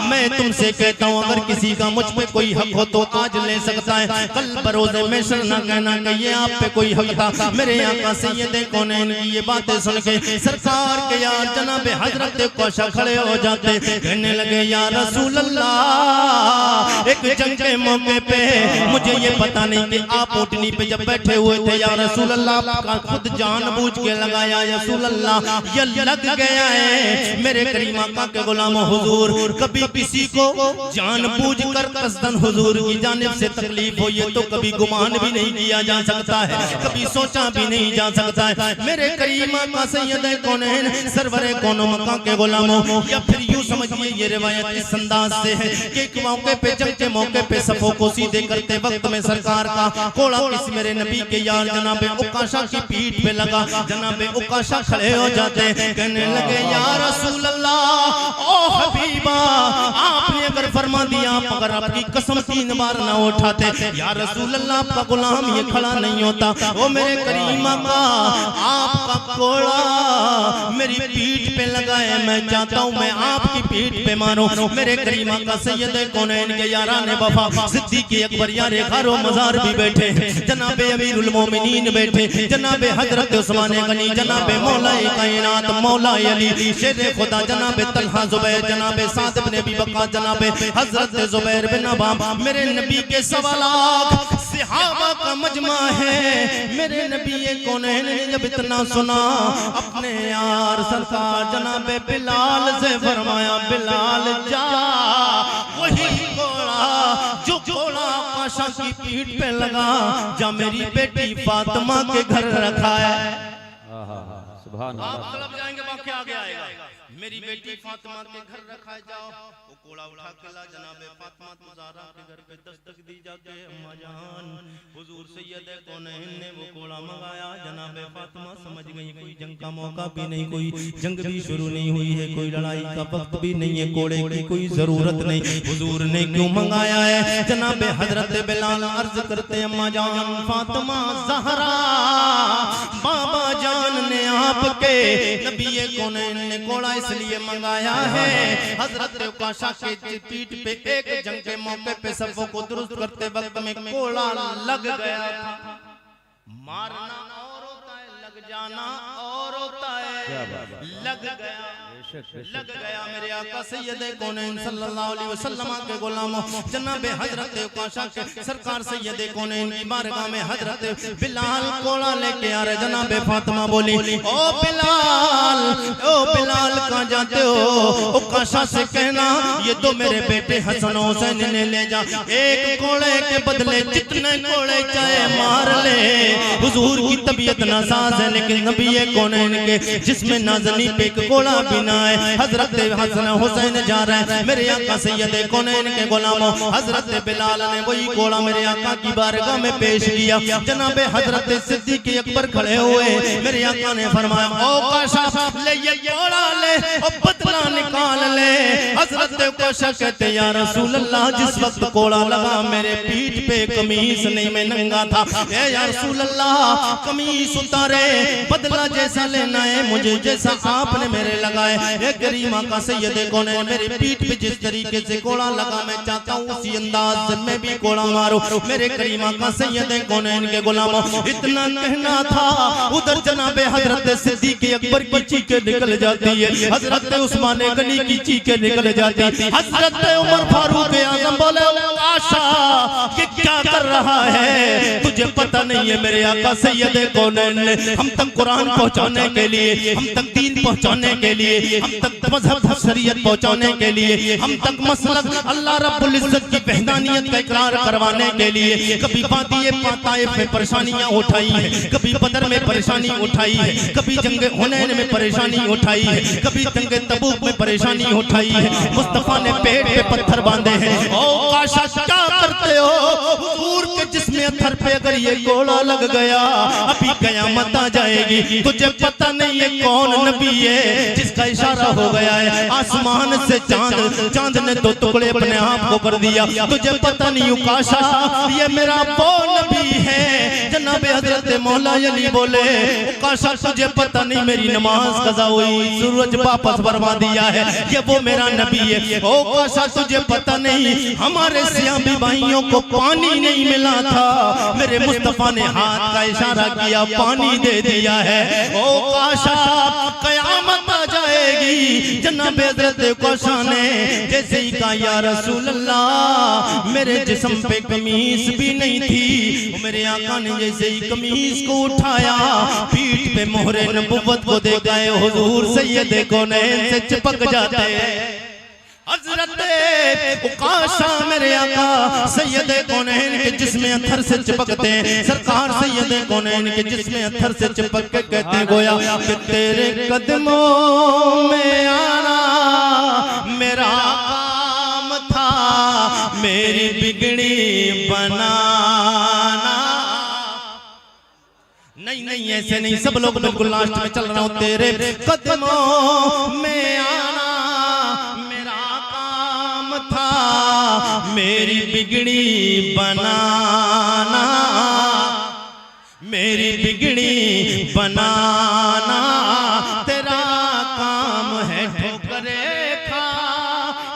Speaker 5: मैं तुमसे कहता हूँ, अगर किसी का मुझ पे कोई हक हो तो आज ले सकता है, कल बरोज़े महशर ना कहना कि ये आप पे कोई हक था। मेरे आका सैयद कौनैन की ये बातें सुन के सरकार के यार जनाब हजरत उकाशा खड़े हो जाते, कहने लगे, या रसूल अल्लाह, एक जंग के मौके पे मुझे ये पता नहीं कि आप ऊँटनी पे जब बैठे हुए थे, या रसूल अल्लाह आपका खुद जानबूझ के लगाया, या रसूल अल्लाह ये लग गया है। मेरे करीम आका के गुलामों, हुजूर कभी किसी को जानबूझ कर कसदन हुजूर की जानिब से तकलीफ हो, ये तो कभी गुमान भी नहीं किया जा सकता है, कभी सोचा भी नहीं जा सकता है। मेरे करीम आका सैयद कौनैन सरवरे कौनो मका के गुलामों, या फिर यूं समझिए ये रिवायत इस अंदाज से है कि एक मौके पे, जंग के मौके पे सफों को सीधे करते वक्त में सरकार का कोड़ा किस मेरे नबी के यार जनाब उकाशा की पीठ पे लगा। जनाब उकाशा खड़े हो जाते, कहने लगे, या रसूल अल्लाह, ओ हबीबा, आपने अगर फरमा दिया, आप अगर आपकी कसम 3 बार ना उठाते, या रसूल अल्लाह आपका गुलाम ये खड़ा नहीं होता। ओ मेरे करीम आका, आपका कोड़ा मेरी पीठ पे लगा है, मैं चाहता हूँ मैं आपकी पीठ पे मारूं। मेरे करीम आका सैयद कौनैन के याराने वफा सिद्दीक़ अकबर यारे खारो मजार भी बैठे, जनाबे अमीरुल मोमिनीन बैठे, जनाबे हजरत उस्मान गनी, जनाबे मौलाए कायनात मौलाए अली शेर खुदा, जनाबे तलहा जुबैर, जनाबे साद इब्न अबी बकर, जनाबे हजरत जुबैर बिन अवाम, मेरे नबी के 1.25 लाख सहाबा का मजमा है। मेरे नबी कौनैन ने जब इतना सुना, अपने यार सरकार जनाबे बिलाल से फरमाया, बिलाल जा वही घोड़ा जो घोड़ा आकाशा की पीठ पे लगा, जा मेरी बेटी फातिमा के घर रखा है।
Speaker 3: सुभान
Speaker 5: आप
Speaker 3: अल्लाह।
Speaker 5: तलब जाएंगे, वाक़या आगे आएगा। मेरी बेटी फातिमा के घर रखा है, जाओ वो कोड़ा उठा के ला, जनाबे फातिमा ज़हरा के घर पे दस्तक दी जाके, अम्मा जान हुजूर सैयद कौनैन ने वो कोड़ा मंगाया। जनाबे फातिमा समझ गई कोई जंग का मौका भी नहीं, कोई जंग भी शुरू नहीं हुई है, कोई लड़ाई का वक्त भी नहीं है, कोड़े की कोई जरूरत नहीं। हुजूर ने क्यों मंगाया है? जनाबे हजरत बिलाल अर्ज करते, अम्मा जान फातिमा ज़हरा, बाबा जान ने आपके नबी कौनैन ने कोड़ा इसलिए मंगाया है, हजरत उकाशा के पीठ पे एक जंग के मौके पे सबों को दुरुस्त करते वक्त में कोड़ा लग गया था। मारना और होता है, लग जाना और होता है। लग गया मेरे आका सैयद कौनैन सल्लल्लाहु अलैहि वसल्लम के गुलामों, जनाबे हजरत उकाशा के सरकार सैयद कौनैन की बारगाह में हजरत बिलाल कोड़ा लेके आ रहे। जनाबे फातिमा बोली, ओ बिलाल कहाँ जाते हो? उकाशा से कहना ये तो मेरे बेटे हसन हुसैन ने ले जा, एक कोड़े के बदले जितने कोड़े चाहे मार ले। हुजूर की तबीयत नासाज है, लेकिन नबी कौनैन के जिसमें नाज़नी पे एक कोड़ा भी ना है। हजरत हसन हुसैन जा रहे हैं, मेरे आका सैयद कौनैन के गुलामों, हजरत बिलाल ने वही कोड़ा मेरे आका की बारगाह में पेश किया। जनाबे हजरत सिद्दीक़ अकबर खड़े हुए, मेरे आका ने फरमाया, ओ काशा ले ये कोड़ा ले और बदला निकाल ले। हजरत काशा कहते, या रसूल अल्लाह, जिस वक्त कोड़ा लगा मेरे पीठ पे कमीज नहीं, मैं नंगा था। ए या रसूल अल्लाह, कमीज उतारे, बदला जैसा लेना है मुझे, जैसा आपने मेरे लगाए। ए करीमा का सैयद कौनैन, मेरी पीठ पे जिस तरीके से कोड़ा लगा मैं चाहता हूँ उसी अंदाज से मैं भी कोड़ा मारूं। मेरे करीमा का सैयद कौनैन के गुलामों, इतना कहना था, उधर जनाबे हजरत सिद्दीक़ अकबर की चीखें निकल जाती है, हजरत उस्मान गनी की चीखें निकल जाती है, हजरत उमर फारूक आज़म बोले, आशा ये क्या कर रहा है? तुझे पता नहीं है मेरे आका सैयद कौनैन ने हम तक कुरान पहुंचाने के लिए, हम तक दीन पहुंचाने के लिए, हम तक मजहब शरीयत पहुंचाने के लिए, हम तक मसलक अल्लाह रब्बुल इज्जत की वहदानियत का इकरार करवाने के लिए कभी वादी ताइफ में परेशानियां उठाई है, कभी बदर में परेशानी उठाई है, कभी जंग हुनैन में परेशानी उठाई है, कभी जंग तबूक में परेशानी उठाई है। मुस्तफा ने पेट पे पत्थर बांधे हैं। ओ काशा क्या करते हो? हुजूर के जिस्म अत्थर पे अगर ये कोड़ा लग गया अभी कयामत आ जाएगी। तुझे पता नहीं है कौन नबी है जिसका इशारा हो गया है आसमान से चांद ने तो टुकड़े अपने आप को कर दिया। तुझे पता नहीं उकाशा ये मेरा वो नबी है। जनाबे हजरत मौला अली बोले, उकाशा तुझे पता नहीं मेरी नमाज कज़ा हुई, सूरज वापस फरमा दिया है, ये वो मेरा नबी है। ओ उकाशा तुझे पता नहीं हमारे सियामी भाइयों को पानी नहीं मिला था, मेरे मुस्तफा ने हाथ का इशारा किया, पानी दे दिया है। ओ उकाशा कयामत आ जाएगी। जनाबे हजरत उकाशा ने जैसे ही कहा, या रसूल अल्लाह, मेरे जिस्म पे कमीज भी नहीं थी, मेरे आका ने जैसे ही कमीज को उठाया पीठ पे मोहरे नबुव्वत को दे गए, हुजूर सैयद कौनैन से चिपक जाते। हजरत उकाशा मेरे आका सैयद कौनैन के जिस्म अत्थर से चिपकते हैं। सरकार सैयद कौनैन के जिस्म अत्थर से चिपक के कहते गोया कि तेरे कदमों में आना मेरा काम था, मेरी बिगड़ी बनाना। नहीं नहीं ऐसे नहीं, सब लोग बिल्कुल लास्ट में चल रहा हूं। तेरे कदमों में आना मेरा काम था, मेरी बिगड़ी बनाना, मेरी बिगड़ी बनाना। तेरा काम है ठोकरे खा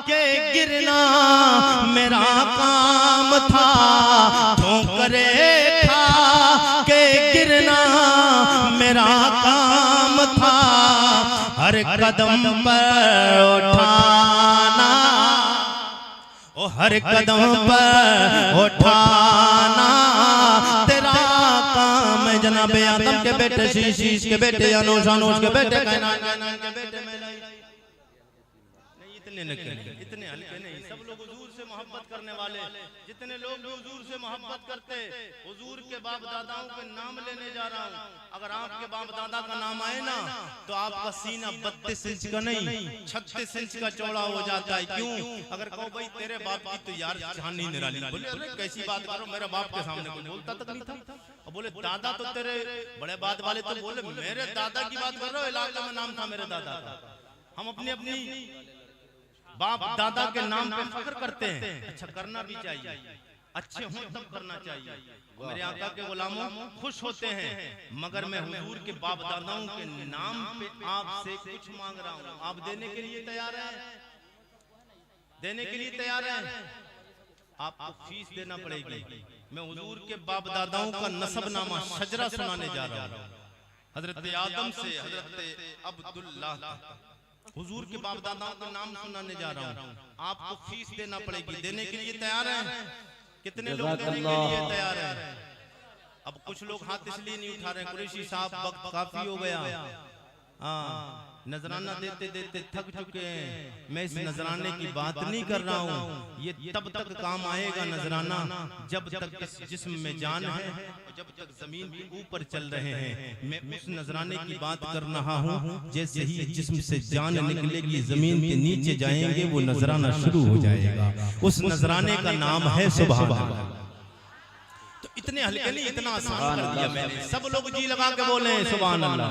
Speaker 5: के गिरना, मेरा काम था ठोकरे खा के गिरना, मेरा काम था हर कदम पर उठाना, ओ हर कदम पर उठाना। जनाब आदम के बेटे, शीश के बेटे, अनूश के बेटे, कैनान के बेटे। नहीं इतने इतने हल्के नहीं, सब लोग हुजूर से मोहब्बत करने वाले, जितने लोग हुजूर से मोहब्बत करते, हुजूर के बाप दादाओं के नाम लेने जा रहा हूँ। अगर आपके बाप दादा का नाम आए ना तो आपका सीना 32 इंच का नहीं 36 इंच का चौड़ा हो जाता है। क्यों? अगर कहो भाई तेरे बाप की तो यार जान नहीं निराली, बोले अरे कैसी बात करो, मेरे बाप के सामने कोई बोलता तक नहीं था। और बोले दादा तो तेरे बड़े बात वाले तो बोले मेरे दादा की बात कर रहे हो, इलाके में नाम था मेरे दादा का। हम अपनी बाप दादा के नाम पे फख्र करते हैं। अच्छा करना भी चाहिए, अच्छे हों तब करना चाहिए। मेरे आका के गुलामों खुश होते हैं, मगर मैं हुजूर के बाप दादाओं के नाम पे आपसे कुछ मांग रहा हूँ, आप देने के लिए तैयार हैं? देने के लिए तैयार हैं? आपको फीस देना पड़ेगी। मैं हुजूर के बाप दादाओं का नसबनामा शजरा सुनाने जा रहा हूँ, हजरत आदम से हजरत अब्दुल्लाह हुजूर के बाप दादाओं का नाम सुनाने जा रहा हूँ। आपको फीस देना पड़ेगी, देने के लिए तैयार हैं? कितने लोग देने के लिए तैयार हैं? अब कुछ लोग हाथ इसलिए नहीं उठा रहे, कुरैशी साहब वक्त काफी हो गया, हाँ नजराना देते देते थक चुके हैं। मैं इस नजराने की बात नहीं कर रहा हूँ, ये तब तक काम आएगा नजराना जब तक इस जिस्म में जान है, जब तक जमीन के ऊपर चल रहे हैं। मैं उस नजराने की बात कर रहा हूँ, जैसे ही जिस्म से जान निकलेगी जमीन के नीचे जाएंगे वो नजराना शुरू हो जाएगा। उस नजराने का नाम है सुभान अल्लाह। तो इतने हल्के नहीं, इतना आसान कर दिया मैंने। सब लोग जी लगा के बोले सुभान अल्लाह।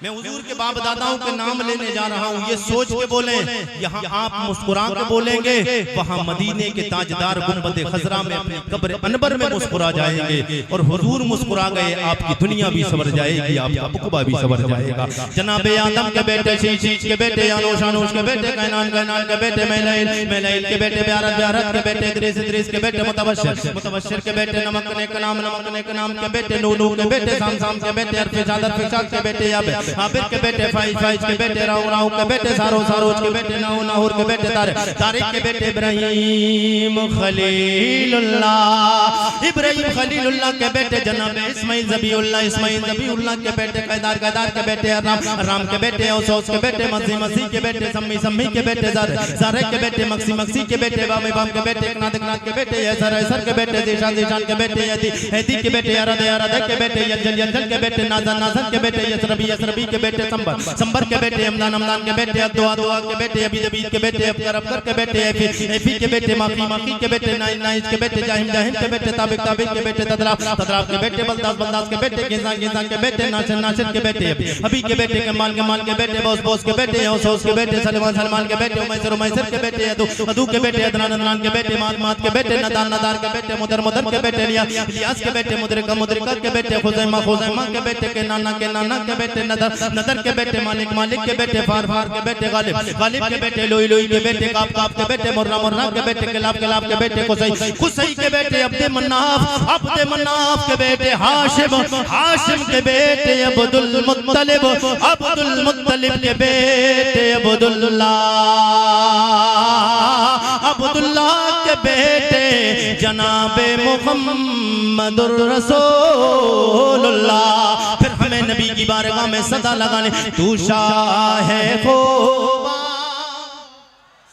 Speaker 5: मैं हुजूर के बाप दादाओं के नाम लेने जा रहा हूँ, ये सोच के बोले। यहाँ आप मुस्कुरा के बोलेंगे, वहाँ मदीने के ताजदार गुंबद खजरा में अपनी कब्र अनबर में मुस्कुरा जाएंगे। और हुजूर मुस्कुरा गए, आपकी दुनिया भी सवर जाएगी, आपका उक़बा भी सवर जाएगा। जनाब आदम के बेटे, शीश के बेटे, अनूश के बेटे, कैनान के बेटे, मैलैल के बेटे, ब्यारत के बेटे, इद्रीस के बेटे, मुतबश्शिर के बेटे, नमक ने के नाम के बेटे, नूनू के बेटे, शाम के बेटे, अरफिशाद के बेटे, आबिद के बेटे, फाइज के बेटे, राउ के बेटे, सारोज के बेटे, नाहूर के बेटे, तारिक के बेटे, इब्राहिम खलीलुल्लाह के बेटे, जनाब इस्माइल ज़बीउल्लाह के बेटे, कैदार के बेटे, राम के बेटे, औसौस के बेटे, मसीह के बेटे, सम्मी के बेटे, ज़ारे के बेटे, मक्सी के बेटे, बाम के बेटे, नाद के बेटे, यसर के बेटे, ज़ीशान के बेटे, यदी के बेटे, अरद के बेटे, यजल के बेटे, नाज़न के बेटे, यसरबी के बेटे, संबर के बेटे, हमदान के बेटे, दुआ के बेटे, अबीद के बेटे, अबकर के बेटे, एफी के बेटे, माकी के बेटे, नाइज के बेटे, जाहिम के बेटे, ताबिक के बेटे, तदराफ के बेटे, बलदास के बेटे, गिज़ा के बेटे, नासिर के बेटे, अभी के बेटे, कमाल के बेटे, बॉस के बेटे, औसौस के बेटे, सलमान के बेटे, उमैसर के बेटे, अदू के बेटे, अदनान के बेटे, मात के बेटे, नदार के बेटे, मुदर के बेटे, इलियास के बेटे, मुदरिका के बेटे, खुज़ैमा के बेटे, के नाना के बेटे, नदर के बेटे, मालिक के बेटे, फार के बेटे, गालिब के बेटे, लोई के बेटे, काप के बेटे, मुर्रा के बेटे, किलाब के बेटे, कुसई के बेटे, अब्दे मन्नाफ के बेटे, हाशिम के बेटे, अब्दुल मुत्तलिब के बेटे, अब्दुल्लाह के बेटे, जनाबे मुहम्मदुर रसूलुल्लाह। फिर हमें नबी की बारगाह में सदा लगाने, तू शाहे खूबा,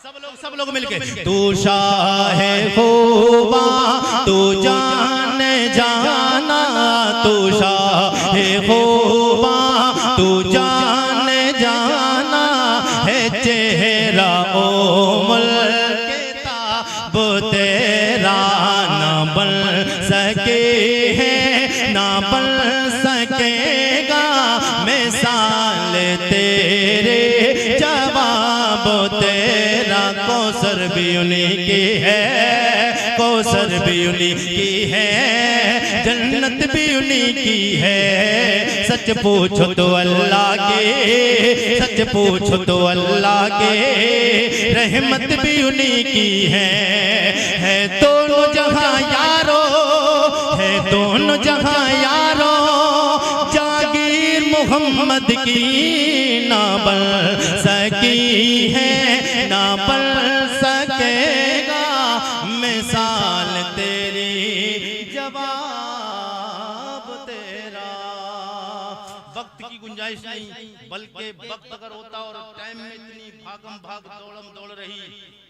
Speaker 5: सब लोग मिलके, तू शाहे खूबा, तू जाने जाना, तू शाहे खूबा, तू जाने जाना है, चेहरा ओ मुल्क ताब तेरा ना बन सके है, ना बन सकेगा मिसाल तेरे, जवाब तेरा कौसर भी उन्हीं की है, जन्नत भी उन्हीं की है। सच पूछो तो अल्लाह के, रहमत भी उन्हीं की है दोनों जहां यारो, जागीर मोहम्मद की ना बन सकी है, ना बन सकेगा मिसाल तेरी, जवाब तेरा। वक्त की गुंजाइश नहीं, बल्कि वक्त अगर होता और टाइम में इतनी भागम भाग दौड़म दौड़ रही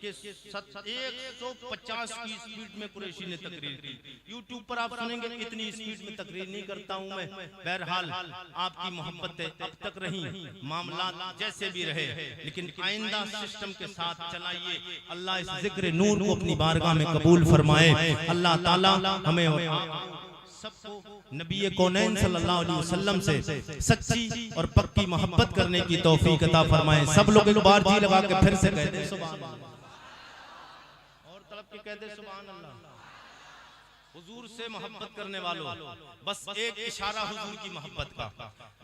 Speaker 5: कि 150 की स्पीड में कुरैशी ने तकरीर की। यूट्यूब पर आप सुनेंगे इतनी स्पीड में तकरीर नहीं करता हूं मैं। बहरहाल आपकी मोहब्बतें अब तक रही, मामला जैसे भी रहे, लेकिन आइंदा सिस्टम के साथ चलाइए। अल्लाह इस जिक्र नूर को अपनी बारगाह में कबूल फरमाए। अल्लाह ताला हमें सबको नबी कौनैन सल्लल्लाहु अलैहि वसल्लम से सच्ची और पक्की मोहब्बत करने की तौफीक अता फरमाए। सब लोग एक बार जी लगा के फिर से कह दे सुभान अल्लाह, और तलब के कह दे सुभान अल्लाह। हुजूर से मोहब्बत करने वालों, बस एक इशारा हुजूर की मोहब्बत का।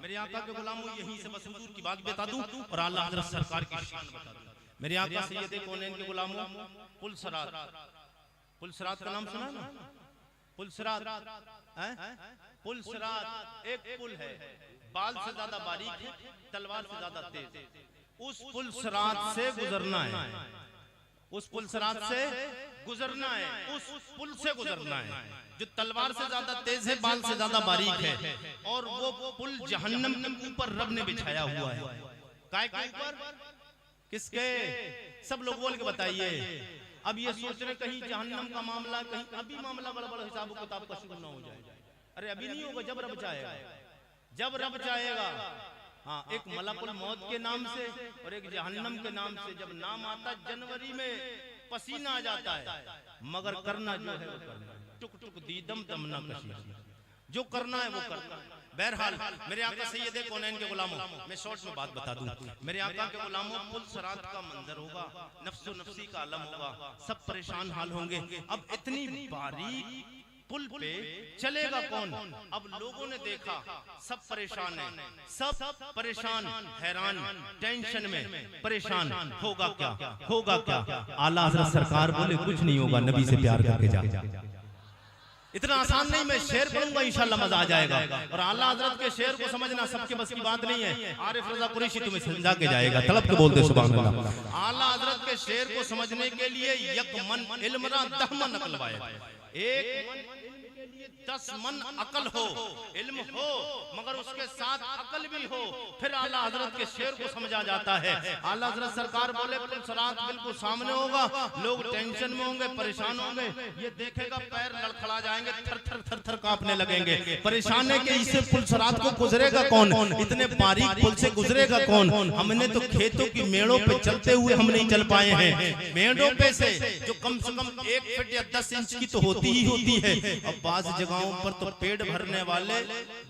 Speaker 5: मेरे आका के गुलामों, यहीं से बस हुजूर की बात बता दूं और आला हज़रत सरकार की शान बता दूं। मेरे आका सैयद कौनैन के गुलामों, पुलसरात, पुलसरात का नाम सुना ना? पुलसरात, पुलसरात एक पुल है, बाल से ज्यादा बारीक है, तलवार से ज्यादा तेज। उस पुलसरात से गुजरना है, उस पुलसरात से गुजरना है, उस पुल से गुजरना है जो तलवार से ज्यादा तेज है, बाल से ज्यादा बारीक है। और वो पुल जहन्नम के ऊपर रब ने बिछाया हुआ है। काय के ऊपर? किसके? सब लोग बोल के बताइए। अब ये सोच रहे कहीं जहन्नम का मामला, कहीं अभी मामला गड़बड़ हिसाब किताब का शुरू ना हो जाए। अरे अभी नहीं होगा, जब रब चाहेगा, जब रब चाहेगा। हाँ, एक मलकुल मौत के नाम से और एक जहन्नम के नाम से जब नाम आता, जनवरी में पसीना आ जाता है, मगर करना जो है वो करना, टुक टुक दीदम दमना कशी, जो करना है वो करना। बहरहाल मेरे आका सैयद कौनैन के गुलामों, मैं शॉर्ट में बात बता दूं। मेरे आका के गुलामों, पुलसरात का मंजर होगा, नफ्सो नफ्सी का आलम होगा, सब परेशान हाल होंगे। अब इतनी बारीक पुल पे चलेगा कौन? अब लोगों ने देखा सब परेशान है, सब परेशान, हैरान, टेंशन में परेशान। होगा क्या, होगा क्या? आला हज़रत सरकार बोले कुछ नहीं होगा, नबी से प्यार करके जा। इतना आसान नहीं, मैं शेर पढ़ूंगा इंशाल्लाह मजा आ जाएगा। और आला हज़रत के शेर को समझना सबके बस की बात नहीं है। आरिफ रज़ा कुरैशी तुम्हें समझा के जाएगा, तलब के बोलते सुभान अल्लाह। आला हज़रत के शेर को समझने के लिए यक मन इल्म रा 10 मन अकल वाए, एक मन के लिए 10 मन अकल हो, इल्म हो, मगर उसके साथ अकल भी हो, फिर आला हज़रत के शेर को समझा जाता है। आला हज़रत सरकार बोले पुलसरात बिल्कुल सामने होगा, लोग टेंशन में होंगे, परेशान होंगे। ये देखेगा पैर लड़खड़ा जाएंगे, थर थर थर थर कांपने लगेंगे। परेशान है कि इसे पुलसरात को गुजरेगा कौन, इतने बारीक पुल से गुजरेगा कौन? हमने तो खेतों की मेड़ों पे चलते हुए हम नहीं चल पाए हैं। मेड़ों पे से जो कम से कम 1 फीट या 10 इंच की तो होती ही होती है। अब बाज़ जगहों पर तो पेड़ भरने वाले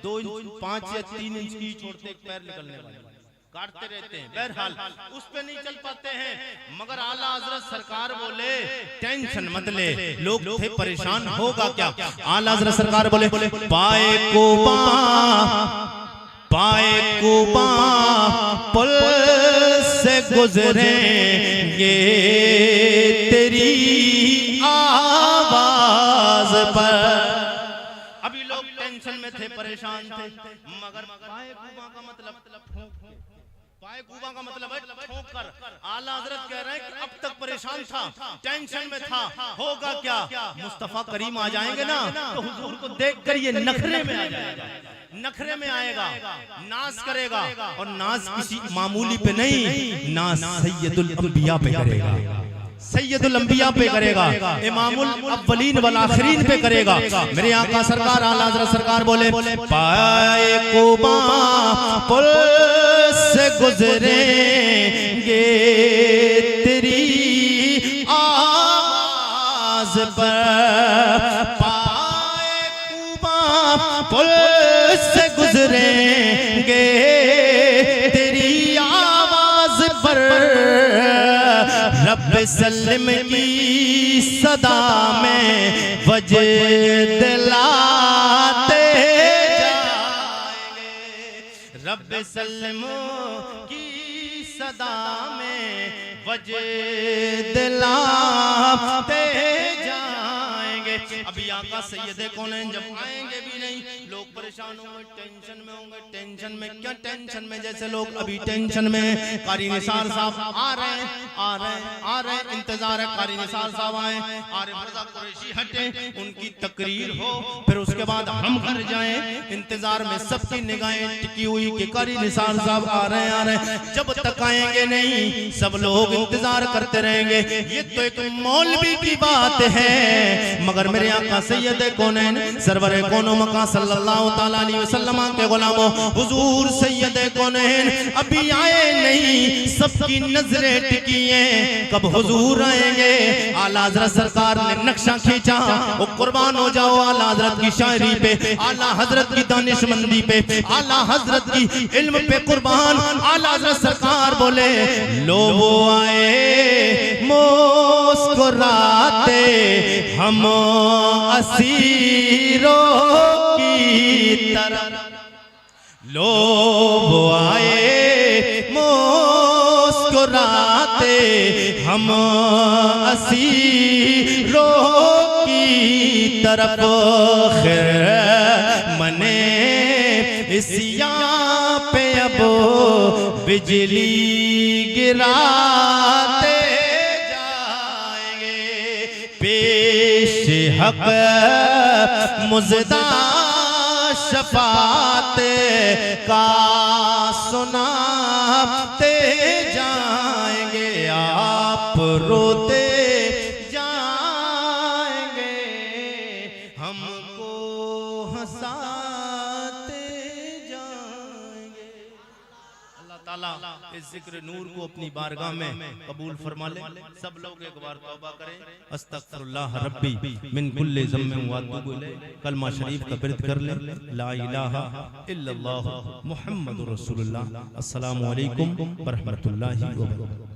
Speaker 5: 2 इंच, 5 या 3 इंच की छोड़ते पैर निकलने वाले काटते रहते हैं। बहरहाल उस पे नहीं चल पाते हैं, मगर आला हज़रत सरकार बोले टेंशन मत ले, लोग थे परेशान, होगा क्या? आला हज़रत सरकार बोले पाए कुबा, पाए कुबा पुल से गुजरेंगे तेरी आवाज पर। अभी लोग टेंशन में थे, परेशान थे, मगर पाए कुबा का मतलब पाए कुबा का मतलब है ठोक कर। आला हज़रत कह रहे हैं कि अब तक परेशान था, टेंशन में था, होगा क्या? मुस्तफा करीम आ जाएंगे ना तो हुजूर को देखकर ये नखरे में आ जाएगा, नखरे में आएगा, नाज करेगा। और नाज किसी मामूली पे नहीं, नाज सैयदुल अंबिया पे करेगा, सैयदुल अंबिया पे करेगा, इमामुल अव्वलीन वल आखिरीन पे करेगा। मेरे आका सरकार आला हज़रत सरकार बोले पाए कुबा पुल से गुजरेंगे तेरी आवाज पर, पाए कुबा पुल से गुजरेंगे तेरी आवाज पर। रब सल्लम की सदा में वजद लाते जाएंगे, रब सल्लम की सदा में वजद लाते जाएंगे। अभी आका सैयद कौनैन जब आएंगे भी नहीं, लोग परेशान होंगे, टेंशन में होंगे। टेंशन में क्या? टेंशन में जैसे लोग अभी टेंशन में, कारी निसार साहब आ रहे हैं, इंतजार है कारी निसार साहब आए, आरिफ रजा कुरैशी हटे, उनकी तकरीर हो, फिर उसके बाद हम घर जाएं। इंतजार में सबकी निगाहें टिकी हुई कि कारी निसार साहब आ रहे हैं। जब तक आएंगे नहीं सब लोग इंतजार करते रहेंगे। ये तो एक मौलवी की बात है, मगर मेरे आका सैयद कौनैन सरवर कौनो मका सल्लल्लाहु ताला अलैहि वसल्लम के गुलामों हुजूर सैयद कौनैन अभी आए नहीं, सबकी नजरें टिकी हैं कब हुजूर आएंगे। आला हजरत सरकार ने नक्शा खींचा, वो कुर्बान हो जाओ आला हजरत की शायरी पे, आला हजरत की दानिशमंदी पे, आला हजरत की इल्म पे कुर्बान। आला हजरत सरकार बोले लो वो आए मुस्कुराते हम असीरों की तरह, लो वो आए मुस्कुराते हम असीरों की तरफ, खैर मने इसिया पे अब बिजली गिराते जाएंगे, पेश हक मुजदा शफात का सुनाते जाएंगे, आप रोते जाएंगे हमको हंसाते जाएंगे। अल्लाह ताला इस जिक्र नूर को अपनी बारगाह में कबूल फरमा ले। सब लोग एक बार तौबा करें, अस्तगफिरुल्लाह रब्बी मिन कुल्लि ज़म्बिन व अतूबु इलैह, कलमा शरीफ का विर्द कर ले, ला इलाहा इल्लल्लाह मुहम्मदुर रसूलुल्लाह। अस्सलामु अलैकुम व रहमतुल्लाहि व बरकातहू।